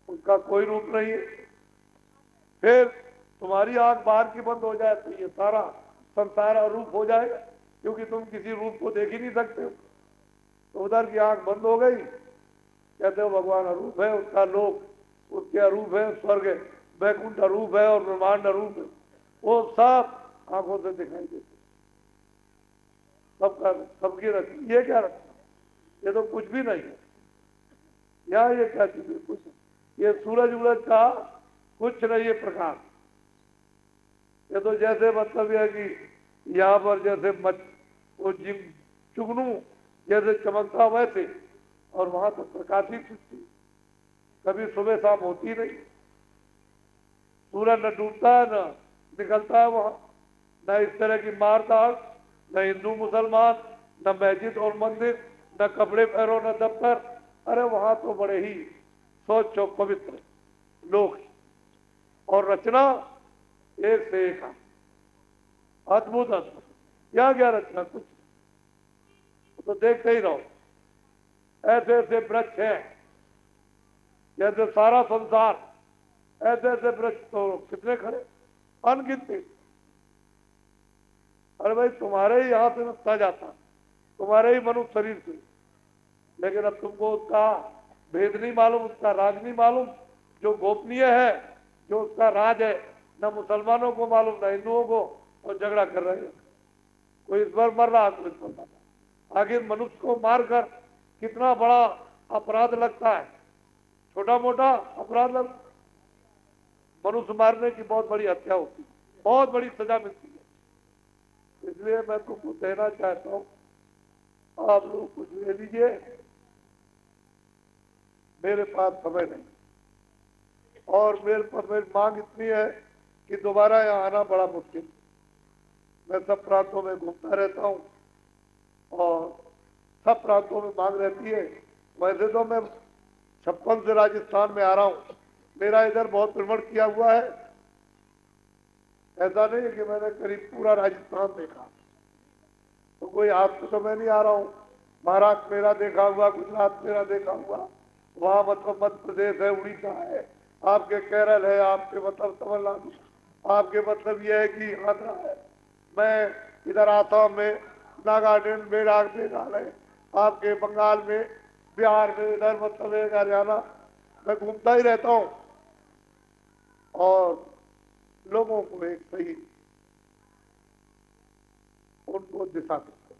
A: उसका कोई रूप नहीं है। फिर तुम्हारी आंख बाहर की बंद हो जाए तो ये सारा संसार अरूप हो जाएगा, क्योंकि तुम किसी रूप को देख ही नहीं सकते हो। तो उधर की आंख बंद हो गई, कहते हो भगवान अरूप है, उसका लोक उसके अरूप है, स्वर्ग वैकुंठ अरूप है और ब्रह्मांड अरूप है, वो सब आंखों से दिखाई देते, सबका, सबकी रखी। ये क्या रखा? ये तो कुछ भी नहीं है। यहाँ ये क्या चीज है? कुछ, ये सूरज उलज का कुछ नहीं है प्रकाश। ये तो जैसे मतलब यह कि यहाँ पर जैसे वो चुगनू जैसे चमकता वैसे, और वहां तो प्रकाशित सृष्टि, कभी सुबह शाम होती नहीं, सूरज न डूबता है न निकलता है वहां, न इस तरह की मारदार, न हिंदू मुसलमान, न मस्जिद और मंदिर, न कपड़े पहनो न दफ्तर। अरे वहां तो बड़े ही स्वच्छ और पवित्र लोग हैं। और रचना एक से एक अद्भुत अद्भुत। क्या रचना, कुछ तो देखते ही रहो। ऐसे ऐसे वृक्ष हैं, जैसे सारा संसार। ऐसे ऐसे वृक्ष तो कितने खड़े, अनगिनती। अरे भाई तुम्हारे ही यहां से नकता जाता, तुम्हारे ही मनुष्य शरीर से, लेकिन अब तुमको उसका भेद नहीं मालूम, उसका राज नहीं मालूम। जो गोपनीय है, जो उसका राज है, न मुसलमानों को मालूम न हिंदुओं को, और झगड़ा कर रहे हैं। कोई इस बार मर रहा, कोई इस बार मर रहा। आखिर मनुष्य को मारकर कितना बड़ा अपराध लगता है, छोटा मोटा अपराध लग, मनुष्य मारने की बहुत बड़ी हत्या होती है, बहुत बड़ी सजा मिलती है। इसलिए मैं तुमको कहना चाहता हूं, आप लोग कुछ ले लीजिए, मेरे पास समय नहीं, और मेरे पर मेरी मांग इतनी है कि दोबारा यहाँ आना बड़ा मुश्किल। मैं सब प्रांतों में घूमता रहता हूँ और सब प्रांतों में मांग रहती है। वैसे तो मैं 56 से राजस्थान में आ रहा हूँ, मेरा इधर बहुत भ्रमण किया हुआ है। ऐसा नहीं है कि मैंने करीब पूरा राजस्थान देखा, तो कोई आज तो मैं नहीं आ रहा हूँ। महाराष्ट्र मेरा देखा हुआ, गुजरात मेरा देखा हुआ, वहां मतलब मध्य प्रदेश है, उड़ीसा है, आपके केरल है, आपके मतलब तमिलनाडु, आपके मतलब यह है कि आंध्रा है, मैं इधर आसाम में, नागालैंड में, मेघालय, आपके बंगाल में, बिहार में, इधर मतलब एक हरियाणा, मैं घूमता ही रहता हूँ और लोगों को एक सही उनको दिशा देता हूँ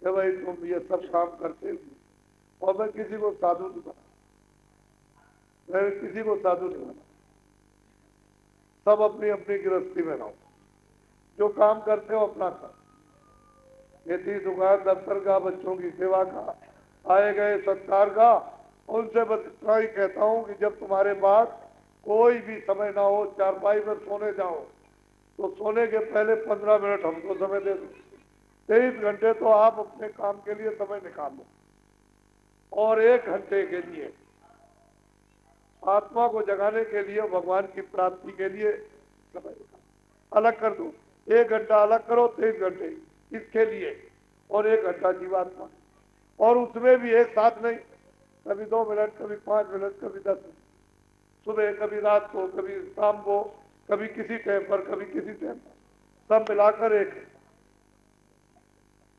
A: कि भाई तुम ये सब काम करते हो। और मैं किसी को साधु नहीं बना, मैं किसी को साधु नहीं बना, सब अपनी अपनी गृहस्थी में रहो, जो काम करते हो अपना कर, खेती दुकान दफ्तर का, बच्चों की सेवा का, आए गए सत्कार का। उनसे बस इतना ही कहता हूं कि जब तुम्हारे पास कोई भी समय ना हो, चारपाई में सोने जाओ, तो सोने के पहले 15 मिनट हमको समय दे दो। 23 घंटे तो आप अपने काम के लिए समय निकालो, और 1 घंटे के लिए आत्मा को जगाने के लिए, भगवान की प्राप्ति के लिए समय निकालो, अलग कर दो। 1 घंटा अलग करो, 23 घंटे इसके लिए, और 1 घंटा जीवात्मा। और उसमें भी एक साथ नहीं, कभी 2 मिनट, कभी 5 मिनट, कभी 10 मिनट, सुबह, कभी रात को, कभी शाम को, कभी किसी टाइम पर, कभी किसी टाइम पर, सब मिलाकर एक।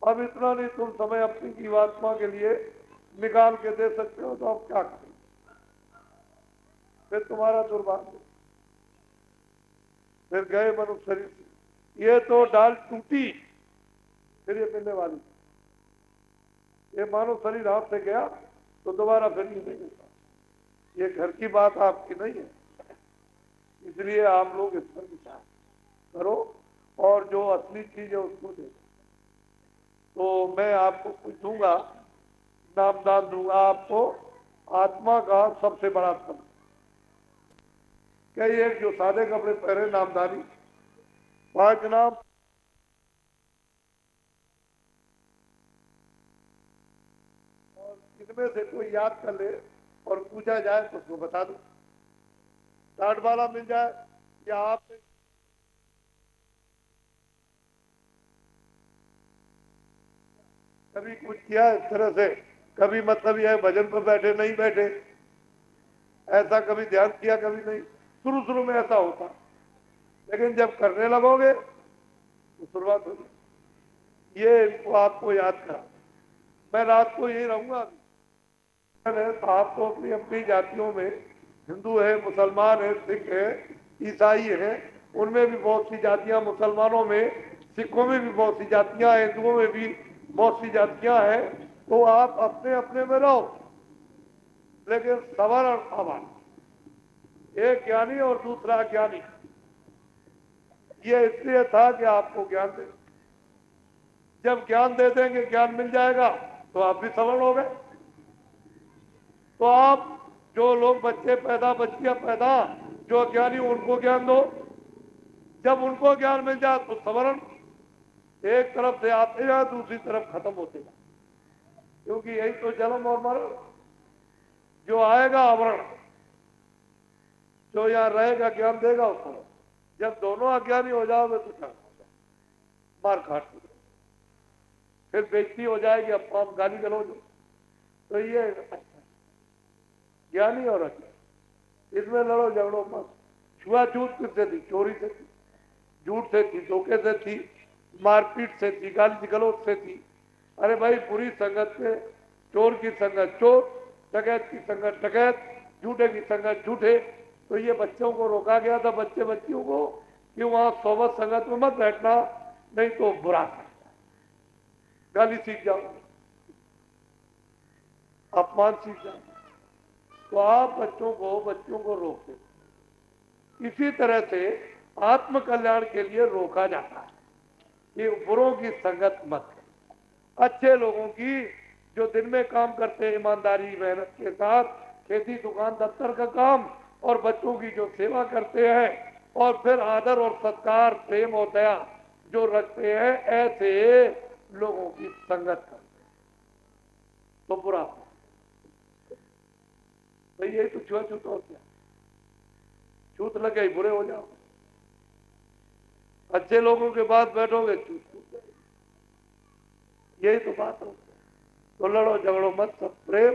A: अब इतना नहीं तुम समय अपनी जीवात्मा के लिए निकाल के दे सकते हो, तो अब क्या करें, फिर तुम्हारा दुर्भाग्य, फिर गए मनुष्य शरीर से। ये तो डाल टूटी, फिर ये मिलने वाली, ये मानो शरीर हाथ से गया तो दोबारा फिर नहीं मिलेगा। ये घर की बात आपकी नहीं है, इसलिए आप लोग इस पर विचार करो, और जो असली चीज है उसको दे। तो मैं आपको कुछ दूंगा, नामदान दूंगा आपको, आत्मा का सबसे बड़ा सब। क्या ये जो सादे कपड़े पहने नामदारी, 5 नाम, और इनमें से कोई याद कर ले और पूछा जाए तो उसको बता दो। टाट वाला मिल जाए या आप कभी कुछ किया इस तरह से, कभी मतलब यह भजन पर बैठे नहीं बैठे, ऐसा कभी ध्यान किया, कभी नहीं। शुरू शुरू में ऐसा होता, लेकिन जब करने लगोगे तो शुरुआत होगी। ये इनको आपको याद करा, मैं रात को यही रहूंगा। तो आपको अपनी अपनी जातियों में, हिंदू है, मुसलमान है, सिख है, ईसाई है, उनमें भी बहुत सी जातियां, मुसलमानों में, सिखों में भी बहुत सी जातियां हैं, हिंदुओं में भी बहुत सी जातियां हैं। तो आप अपने अपने में रहो, लेकिन सवाल और सवाल, एक ज्ञानी और दूसरा ज्ञानी। ये इसलिए था कि आपको ज्ञान दे, जब ज्ञान दे देंगे, ज्ञान मिल जाएगा, तो आप भी सवर्ण हो गए। तो आप जो लोग बच्चे पैदा, बच्चियां पैदा, जो अज्ञानी, उनको ज्ञान दो। जब उनको ज्ञान मिल जाए तो सवर्ण एक तरफ से आते जाए, दूसरी तरफ खत्म होते जाए। क्योंकि यही तो जन्म और मरण, जो आएगा आवरण, जो यहाँ रहेगा ज्ञान देगा उसको। जब दोनों अज्ञानी हो जाओगे तो क्या मार काट, फिर बेइज्जती हो जाएगी, अब गाली गलौज। तो ये ज्ञानी और अज्ञानी, इसमें लड़ो झगड़ो मत। छुआछूत किससे थी? चोरी से थी, झूठ से थी, धोखे से थी, मारपीट से थी, गाली गलौज से थी। अरे भाई बुरी संगत से, चोर की संगत चोर, डकैत की संगत डकैत, झूठे की संगत झूठे। तो ये बच्चों को रोका गया था, बच्चे बच्चियों को, कि वहां सोबत संगत में मत बैठना, नहीं तो बुरा गाली सीख जाओ, अपमान सीख जाओ। तो आप बच्चों को रोकते। इसी तरह से आत्म कल्याण के लिए रोका जाता है कि बुरों की संगत मत करो। अच्छे लोगों की, जो दिन में काम करते हैं ईमानदारी मेहनत के साथ, खेती दुकान दफ्तर का काम, और बच्चों की जो सेवा करते हैं, और फिर आदर और सत्कार प्रेम और दया जो रखते हैं, ऐसे लोगों की संगत करते हैं तो बुरा। तो ये तो छुआछूत और क्या, छूत लग गई बुरे हो जाओ। अच्छे लोगों के पास बैठोगे छूत छूट जाएगी, यही तो बात हो। तो लड़ो झगड़ो मत, सब प्रेम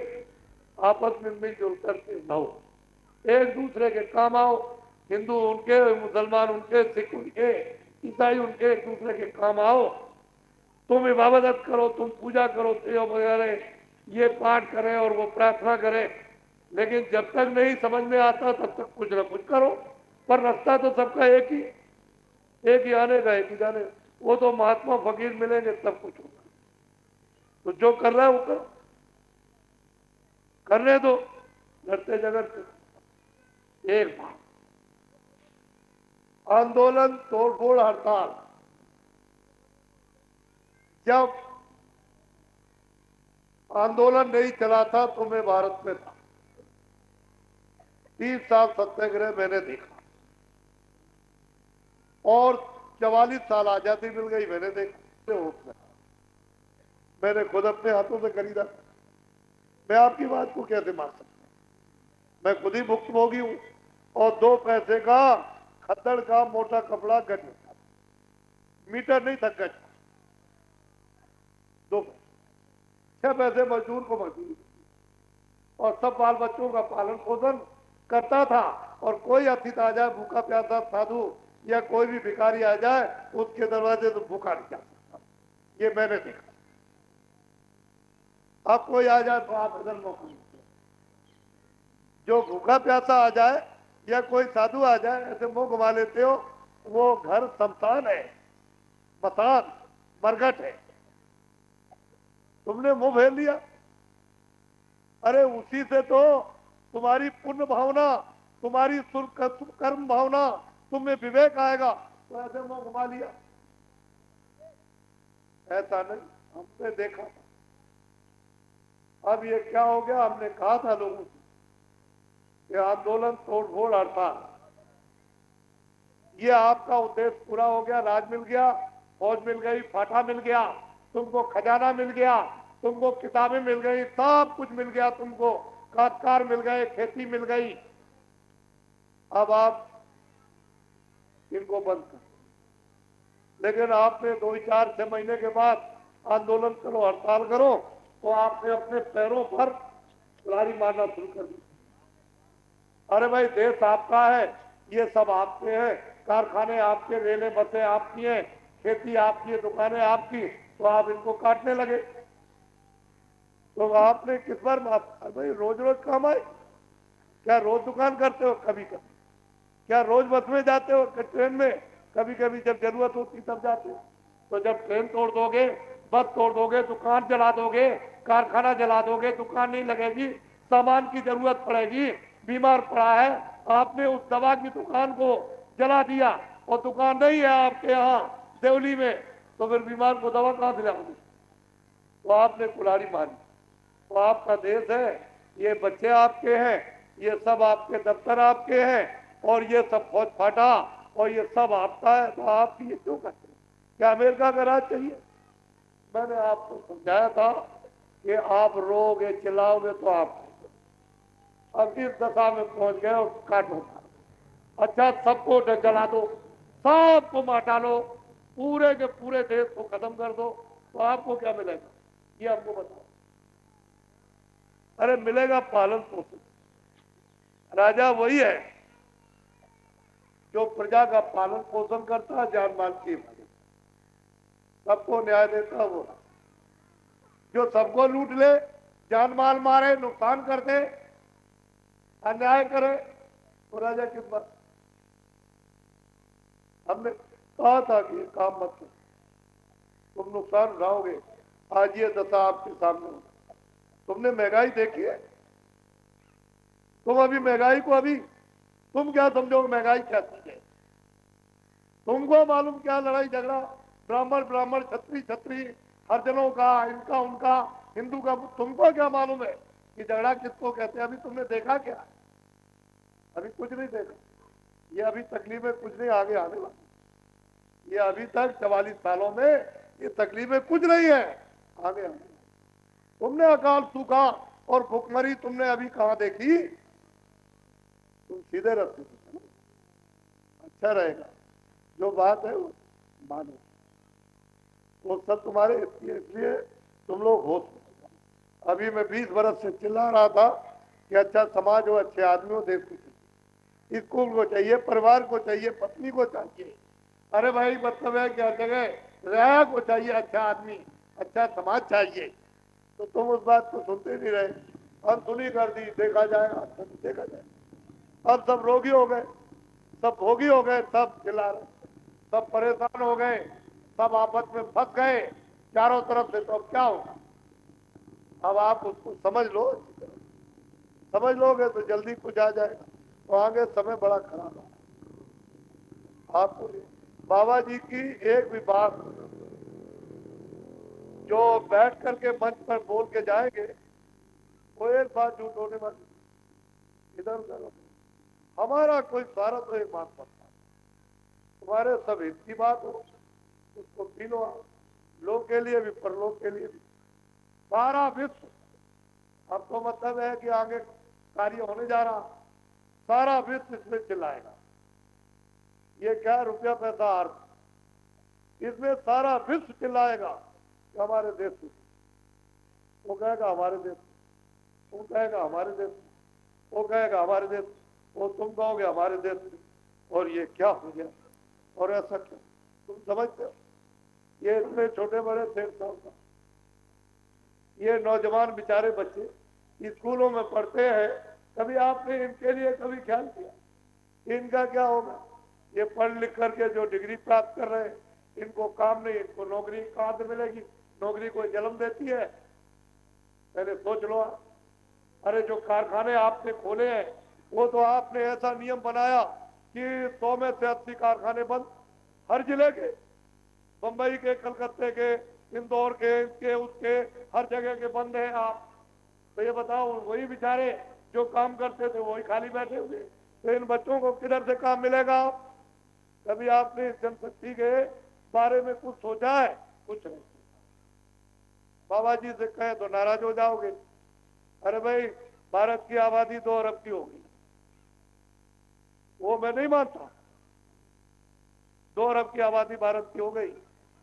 A: आपस में मिलजुल करके रहो, एक दूसरे के काम आओ। हिंदू उनके, मुसलमान उनके, सिख उनके, ईसाई उनके, एक दूसरे के काम आओ। तुम इबादत करो, तुम पूजा करो, वगैरह ये पाठ करें और वो प्रार्थना करें, लेकिन जब तक नहीं समझ में आता तब तक कुछ ना कुछ करो। पर रास्ता तो सबका एक ही आने का, एक ही जाने। वो तो महात्मा फकीर मिलेंगे तब कुछ होगा। तो जो कर रहा है वो करो, करने दो, लड़ते झगड़ते। एक बात, आंदोलन तोड़फोड़ हड़ताल, जब आंदोलन नहीं चला था तो मैं भारत में था, 30 साल सत्याग्रह मैंने देखा, और 44 साल आजादी मिल गई मैंने देखा। मैंने खुद अपने हाथों से खरीदा। मैं आपकी बात को कैसे मान सकता हूं? मैं खुद ही भुक्तभोगी हूं। और 2 पैसे का खद्दड़ का मोटा कपड़ा गज होता, मीटर नहीं था, गज। 2 पैसे, 6 पैसे मजदूर को मजदूरी, और सब बाल बच्चों का पालन पोषण करता था। और कोई अतिथि आ जाए, भूखा प्यासा साधु या कोई भी भिखारी आ जाए, उसके दरवाजे तो भूखा नहीं जा सकता। ये मैंने देखा। अब कोई आ जाए तो आप इधर मौका, जो भूखा प्यासा आ जाए या कोई साधु आ जाए, ऐसे मुंह घुमा लेते हो। वो घर शमशान है, मसान मरघट है, तुमने मुंह फेर लिया। अरे उसी से तो तुम्हारी पुण्य भावना, तुम्हारी कर्म भावना, तुम्हें विवेक आएगा। तो ऐसे मुंह घुमा लिया, ऐसा नहीं, हमने देखा था। अब ये क्या हो गया? हमने कहा था लोगों से कि आंदोलन तोड़फोड़ हड़ताल, ये आपका उद्देश्य पूरा हो गया। राज मिल गया, फौज मिल गई, फाटा मिल गया, तुमको खजाना मिल गया, तुमको किताबें मिल गई, सब कुछ मिल गया तुमको, काश्तकार मिल गए, खेती मिल गई। अब आप इनको बंद कर, लेकिन आपने 2-4-6 महीने के बाद आंदोलन करो, हड़ताल करो, तो आपने अपने पैरों पर कुल्हाड़ी मारना शुरू कर दी। अरे भाई देश आपका है, ये सब आपके हैं, कारखाने आपके, रेलें बसें आपकी हैं, खेती आपकी है, दुकानें आपकी, तो आप इनको काटने लगे। तो आपने किस बार माफ? भाई रोज रोज काम आए क्या? रोज दुकान करते हो? कभी कभी। क्या रोज बस में जाते हो? ट्रेन में? कभी कभी जब जरूरत होती तब जाते हो। तो जब ट्रेन तोड़ दोगे, बस तोड़ दोगे, दुकान जला दोगे, कारखाना जला दोगे, दुकान नहीं लगेगी, सामान की जरूरत पड़ेगी, बीमार पड़ा है, आपने उस दवा की दुकान को जला दिया और दुकान नहीं है आपके यहाँ देवली में, तो फिर बीमार को दवा कहां से लाओगे? तो आपने कुल्हाड़ी मारी। तो आपका देश है, ये बच्चे आपके हैं, ये सब आपके दफ्तर आपके हैं, और ये सब फौज फाटा और ये सब आपका है। तो आप ये क्यों करते हैं? क्या अमेरिका का राज चाहिए? मैंने आपको समझाया था कि आप रोगे चिल्लाओगे तो आप अब इस दशा में पहुंच गए और काटो। अच्छा, सबको जला दो, सबको माटा लो, पूरे के पूरे देश को खत्म कर दो, तो आपको क्या मिलेगा ये हमको बताओ। अरे मिलेगा पालन पोषण। राजा वही है जो प्रजा का पालन पोषण करता है, जान माल की सबको न्याय देता है। वो जो सबको लूट ले, जान माल मारे, नुकसान कर दे, अन्याय करे, तो राजा किस बात। हमने कहा था कि काम मत करो, तुम नुकसान उठाओगे। आज ये दशा आपके सामने हो। तुमने महंगाई देखी है? तुम अभी महंगाई को अभी तुम क्या समझोगे महंगाई क्या चीज है? तुमको मालूम क्या लड़ाई झगड़ा ब्राह्मण ब्राह्मण छत्री छत्री हरिजनों का, इनका उनका, हिंदू का, तुमको क्या मालूम है कि झगड़ा किसको कहते हैं? अभी तुमने देखा क्या? अभी कुछ नहीं देखा। ये अभी तकलीफें कुछ नहीं आगे आने वाली। ये अभी तक 44 सालों में ये तकलीफें कुछ नहीं है, आगे आने। तुमने अकाल सूखा और भुखमरी तुमने अभी कहां देखी? तुम सीधे रास्ते पे चलो, अच्छा रहेगा। जो बात है वो मानो, वो सब तुम्हारे इसलिए तुम लोग होश में। अभी मैं 20 बरस से चिल्ला रहा था कि अच्छा समाज हो, अच्छे आदमी हो, देश को चाहिए, स्कूल को चाहिए, परिवार को चाहिए, पत्नी को चाहिए। अरे भाई मतलब है कि हर जगह रहा को चाहिए, अच्छा आदमी, अच्छा समाज चाहिए। तो तुम उस बात को सुनते नहीं रहे, अनसुनी कर दी। देखा जाएगा, देखा जाएगा। अब सब रोगी हो गए, सब भोगी हो गए, सब चिल्ला रहे, सब परेशान हो गए, सब आपस में फंस गए चारों तरफ से। तो अब क्या होगा? अब आप उसको समझ लो, समझ लोगे तो जल्दी कुछ आ जाएगा। तो आगे समय बड़ा खराब है। आपको बाबा जी की एक भी बात जो बैठ करके मंच पर बोल के जाएंगे, वो एक बात झूठ होने वाली, इधर उधर। हमारा कोई सारा तो एक बात पड़ता है, तुम्हारे सब हित की बात हो, उसको पी लो, लोग के लिए भी परलोक के लिए भी। सारा विश्व, अब तो मतलब है कि आगे कार्य होने जा रहा, सारा विश्व इसमें चिल्लाएगा। ये क्या रुपया पैसा अर्थ, इसमें सारा विश्व चिल्लाएगा कि हमारे देश में, वो कहेगा हमारे देश, वो कहेगा हमारे देश, वो कहेगा हमारे देश, वो तुम कहोगे हमारे देश में। और ये क्या हो गया? और ऐसा क्या? तुम समझते हो? ये इतने छोटे बड़े 1.5 साल का, ये नौजवान बेचारे बच्चे स्कूलों में पढ़ते हैं, कभी आपने इनके लिए कभी ख्याल किया इनका क्या होगा? ये पढ़ लिख करके जो डिग्री प्राप्त कर रहे हैं, इनको काम नहीं, इनको नौकरी कहां से मिलेगी? नौकरी कोई जन्म देती है? पहले सोच लो आप। अरे जो कारखाने आपने खोले हैं, वो तो आपने ऐसा नियम बनाया कि 100 में से 80 कारखाने बंद, हर जिले के, बंबई के, कलकत्ते के, इंदौर के उसके हर जगह के बंद हैं आप। तो ये बताओ, वही बेचारे जो काम करते थे वही खाली बैठे हुए, तो इन बच्चों को किधर से काम मिलेगा? कभी आपने जनशक्ति के बारे में कुछ सोचा है? कुछ नहीं। बाबा जी से कहे तो नाराज हो जाओगे। अरे भाई, भारत की आबादी 2 अरब की होगी, वो मैं नहीं मानता। 2 अरब की आबादी भारत की हो गई।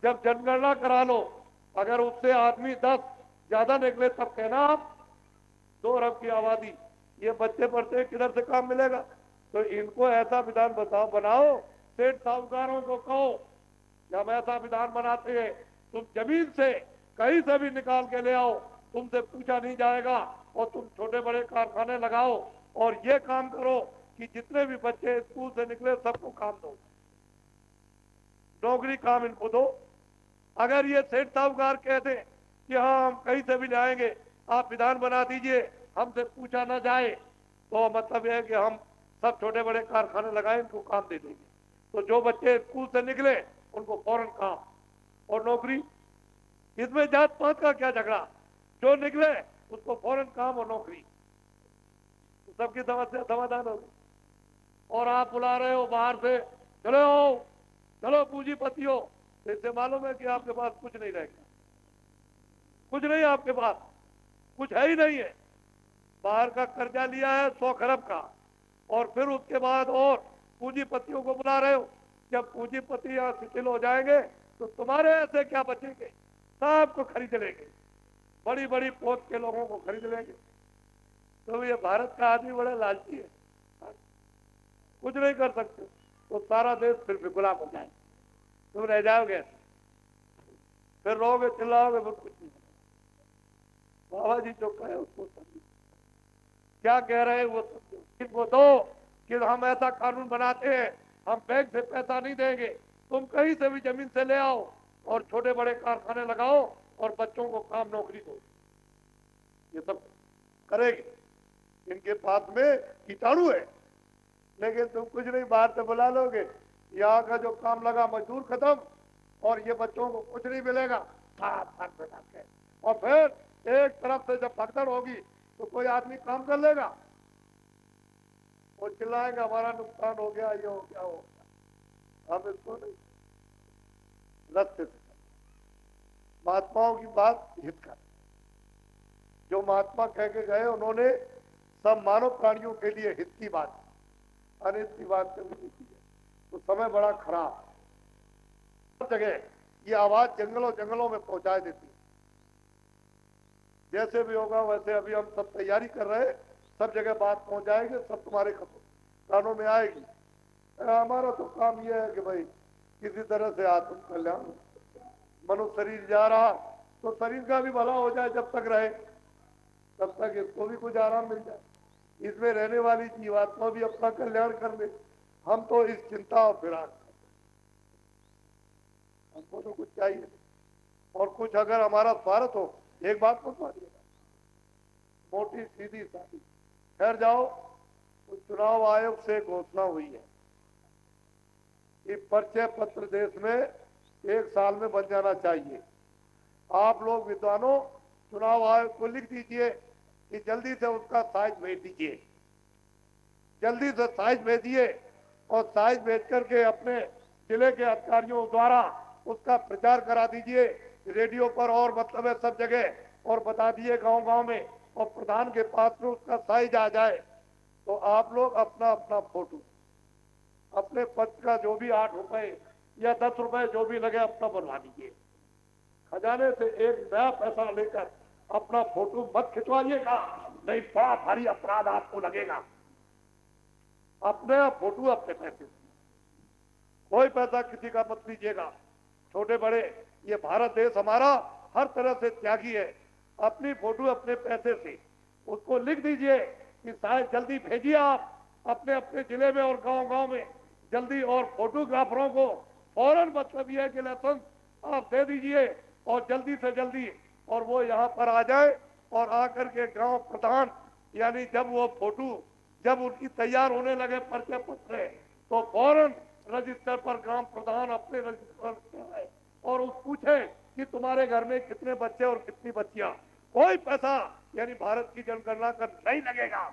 A: जब जनगणना करा लो, अगर उससे आदमी 10 ज्यादा निकले तब कहना आप 2 अरब की आबादी, ये बच्चे पढ़ते किधर से काम मिलेगा? तो इनको ऐसा विधान बताओ, बनाओ, सेठ साहूकारों को कहो जब ऐसा विधान बनाते हैं, तुम जमीन से कहीं से भी निकाल के ले आओ, तुमसे पूछा नहीं जाएगा, और तुम छोटे बड़े कारखाने लगाओ और ये काम करो कि जितने भी बच्चे स्कूल से निकले सबको काम दो, नौकरी काम इनको दो। अगर ये सेठ साहूकार कहते कि हाँ हम कहीं से भी लाएंगे, आप विधान बना दीजिए, हमसे पूछा ना जाए, तो मतलब यह है कि हम सब छोटे बड़े कारखाने लगाए, इनको काम दे देंगे। तो जो बच्चे स्कूल से निकले उनको फौरन काम और नौकरी। इसमें जात पात का क्या झगड़ा? जो निकले उसको फौरन काम और नौकरी, तो सबकी समस्या समाधान होगी। और आप बुला रहे हो बाहर से, चलो चलो पूंजीपति हो, तो इससे मालूम है कि आपके पास कुछ नहीं रहेगा, कुछ नहीं आपके पास। कुछ है ही नहीं है। बाहर का कर्जा लिया है 100 खरब का, और फिर उसके बाद और पूंजीपतियों को बुला रहे हो। जब पूंजीपति यहाँ शिथिल हो जाएंगे तो तुम्हारे ऐसे क्या बचेंगे, सबको खरीद लेंगे, बड़ी बड़ी पोस्ट के लोगों को खरीद लेंगे। तो ये भारत का आदमी बड़ा लालची है, कुछ नहीं कर सकते, तो सारा देश फिर भी गुलाम हो जाए, तुम रह जाओगे, फिर रोगे चिल्लाओगे, फिर कुछ नहीं। बाबा जी जो कहे उसको समझो, क्या कह रहे हैं वो समझो। इनको दो कि हम ऐसा कानून बनाते हैं, हम बैंक से पैसा नहीं देंगे, तुम कहीं से भी जमीन से ले आओ और छोटे बड़े कारखाने लगाओ और बच्चों को काम नौकरी दो, ये सब करेंगे। इनके पास में कीटाणु है, लेकिन तुम कुछ नहीं, बाहर से बुला लोगे, यहाँ का जो काम लगा मजदूर खत्म, और ये बच्चों को कुछ नहीं मिलेगा, साथ साथ बैठा के। और फिर एक तरफ से जब भगदड़ होगी तो कोई आदमी काम कर लेगा, वो चिल्लाएगा हमारा नुकसान हो गया, ये हो गया, हो गया। हम इसको नहीं, रस्ते से महात्माओं की बात हित कर, जो महात्मा कह के गए उन्होंने सब मानव प्राणियों के लिए हित की बात, अनित की बात कभी नहीं की है। तो समय बड़ा खराब, सब जगह ये आवाज जंगलों जंगलों में पहुंचा देती है। जैसे भी होगा वैसे अभी हम सब तैयारी कर रहे हैं, सब जगह बात पहुंच जाएगी, सब तुम्हारे कानों में आएगी। हमारा तो काम यह है कि भाई किसी तरह से आत्म कल्याण, मनुष्य शरीर जा रहा तो शरीर का भी भला हो जाए, जब तक रहे तब तक इसको भी कुछ आराम मिल जाए, इसमें रहने वाली जीवात्मा भी अपना कल्याण कर ले। हम तो इस चिंता और फिराक, हमको तो कुछ चाहिए, और कुछ अगर हमारा स्वार्थ हो, एक बात को मानिएगा, मोटी सीधी सादी, खैर जाओ, तो चुनाव आयोग से घोषणा हुई है कि परिचय पत्र देश में 1 साल में बन जाना चाहिए। आप लोग विद्वानों चुनाव आयोग को लिख दीजिए कि जल्दी से उसका साइज भेज दीजिए, जल्दी से साइज भेजिए, और साइज भेज करके अपने जिले के अधिकारियों द्वारा उसका प्रचार करा दीजिए रेडियो पर, और मतलब है सब जगह, और बता दिए गांव गांव में, और प्रधान के पास में उसका साइज आ जाए। तो आप लोग अपना अपना फोटो, अपने पद का जो भी 8 रुपए या 10 रुपए जो भी लगे अपना बनवा लीजिए, खजाने से एक नया पैसा लेकर अपना फोटो मत खिंचवाइएगा, नहीं बड़ा भारी अपराध आपको लगेगा। अपने फोटो अपने पैसे, कोई पैसा किसी का मत लीजिएगा, छोटे बड़े, ये भारत देश हमारा हर तरह से त्यागी है। अपनी फोटो अपने पैसे से उसको लिख दीजिए कि शायद जल्दी भेजिए आप अपने अपने जिले में और गांव गांव में जल्दी, और फोटोग्राफरों को फौरन मतलब यह है कि लाइसेंस आप दे दीजिए और जल्दी से जल्दी, और वो यहाँ पर आ जाए, और आकर के गांव प्रधान, यानी जब वो फोटो जब उनकी तैयार होने लगे परिचय पत्र, तो फौरन रजिस्टर पर ग्राम प्रधान अपने रजिस्टर पर और उस पूछे कि तुम्हारे घर में कितने बच्चे और कितनी बच्चियां। कोई पैसा यानी भारत की जनगणना का नहीं लगेगा।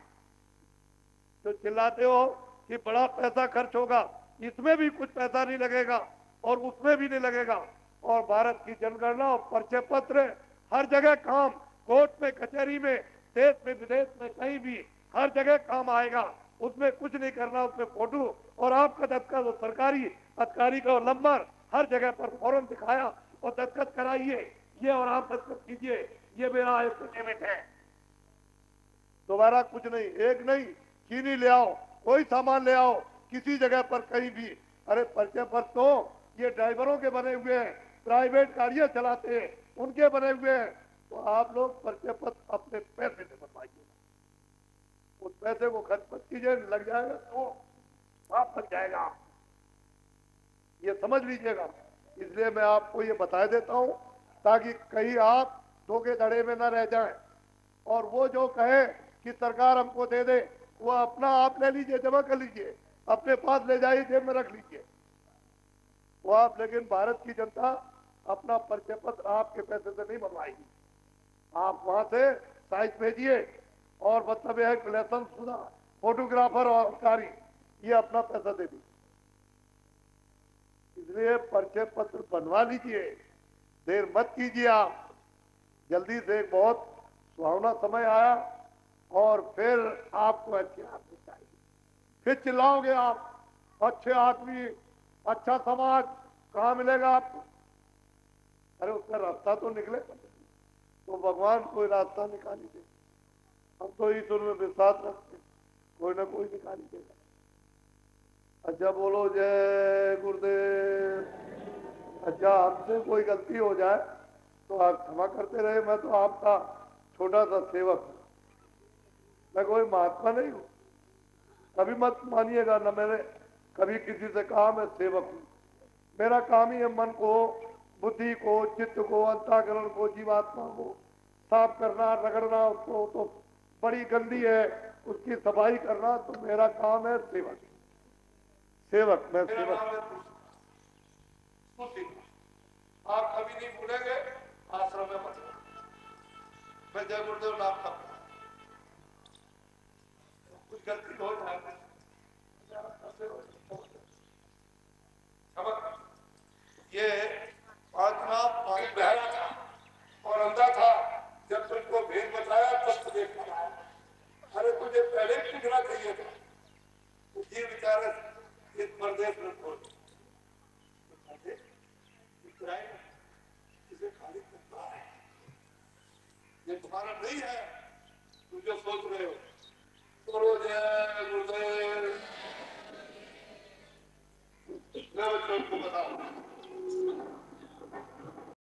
A: तो चिल्लाते हो कि बड़ा पैसा खर्च होगा, इसमें भी कुछ पैसा नहीं लगेगा और उसमें भी नहीं लगेगा। और भारत की जनगणना और परिचय पत्र हर जगह काम, कोर्ट में, कचहरी में, देश में, विदेश में, कहीं भी हर जगह काम आएगा। उसमें कुछ नहीं करना, उसमें फोटो और आपका दस्तखत, तो सरकारी अधिकारी का नंबर हर जगह पर फौरन दिखाया और दस्तखत कराइए, ये और आप दस्तखत कीजिए, ये मेरा एफिडेविट है। दोबारा कुछ नहीं, एक नहीं, चीनी ले आओ, कोई सामान ले आओ, किसी जगह पर कहीं भी। अरे परिचय पत्र तो ये ड्राइवरों के बने हुए हैं, प्राइवेट गाड़ियां चलाते हैं उनके बने हुए हैं। तो आप लोग परिचय पत्र अपने पैसे से बनवाइए, उस पैसे को खर्च मत कीजिए, लग जाएगा तो आप लग जाएगा, ये समझ लीजिएगा। इसलिए मैं आपको ये बता देता हूं ताकि कहीं आप धोखे धड़े में न रह जाएं। और वो जो कहे कि सरकार हमको दे दे, वो अपना आप ले लीजिए, जमा कर लीजिए, अपने पास ले जाइए, जेब में रख लीजिए वो आप। लेकिन भारत की जनता अपना परिचय पत्र आपके पैसे से नहीं बनवाएगी। आप वहां से साइज भेजिए और मतलब यह है लाइसेंस शुदा फोटोग्राफर और अधिकारी ये अपना पैसा दे दीजिए। इसलिए परिचय पत्र बनवा लीजिए, देर मत कीजिए। आप जल्दी से बहुत सुहावना समय आया और फिर आपको अच्छे आदमी चाहिए, फिर चिल्लाओगे आप, अच्छे आदमी, अच्छा समाज कहाँ मिलेगा आपको? अरे उसका रास्ता तो निकले, तो भगवान कोई रास्ता निकाली दे। हम तो ईश्वर में विश्वास रखते, कोई ना कोई निकाली देगा। अच्छा बोलो जय गुरुदेव। अच्छा हमसे कोई गलती हो जाए तो आप क्षमा करते रहे, मैं तो आपका छोटा सा सेवक हूं, मैं कोई महात्मा नहीं हूं, कभी मत मानिएगा ना। मैंने कभी किसी से कहा मैं सेवक हूं, मेरा काम ही है मन को, बुद्धि को, चित्त को, अंतःकरण को, जीवात्मा को साफ करना, रगड़ना, उसको तो बड़ी गंदी है उसकी सफाई करना, तो मेरा काम है सेवक। सेवक मैं सेवक। आप कभी नहीं भूलेंगे आश्रम में मत, मैं जय गुरुदेव नाम का कुछ गलती हो जाए ये आज नाम बहरा था और अंधा था, जब तुझको भेद बताया तब तुझे बताया। अरे तुझे पहले पूछना चाहिए था, ये विचार इस प्रदेश में छोड़ इसे खाली करता है, ये तुम्हारा नहीं है, तुम जो सोच रहे हो। बोलो जय गुरुदेव। मैं बच्चों को बताऊं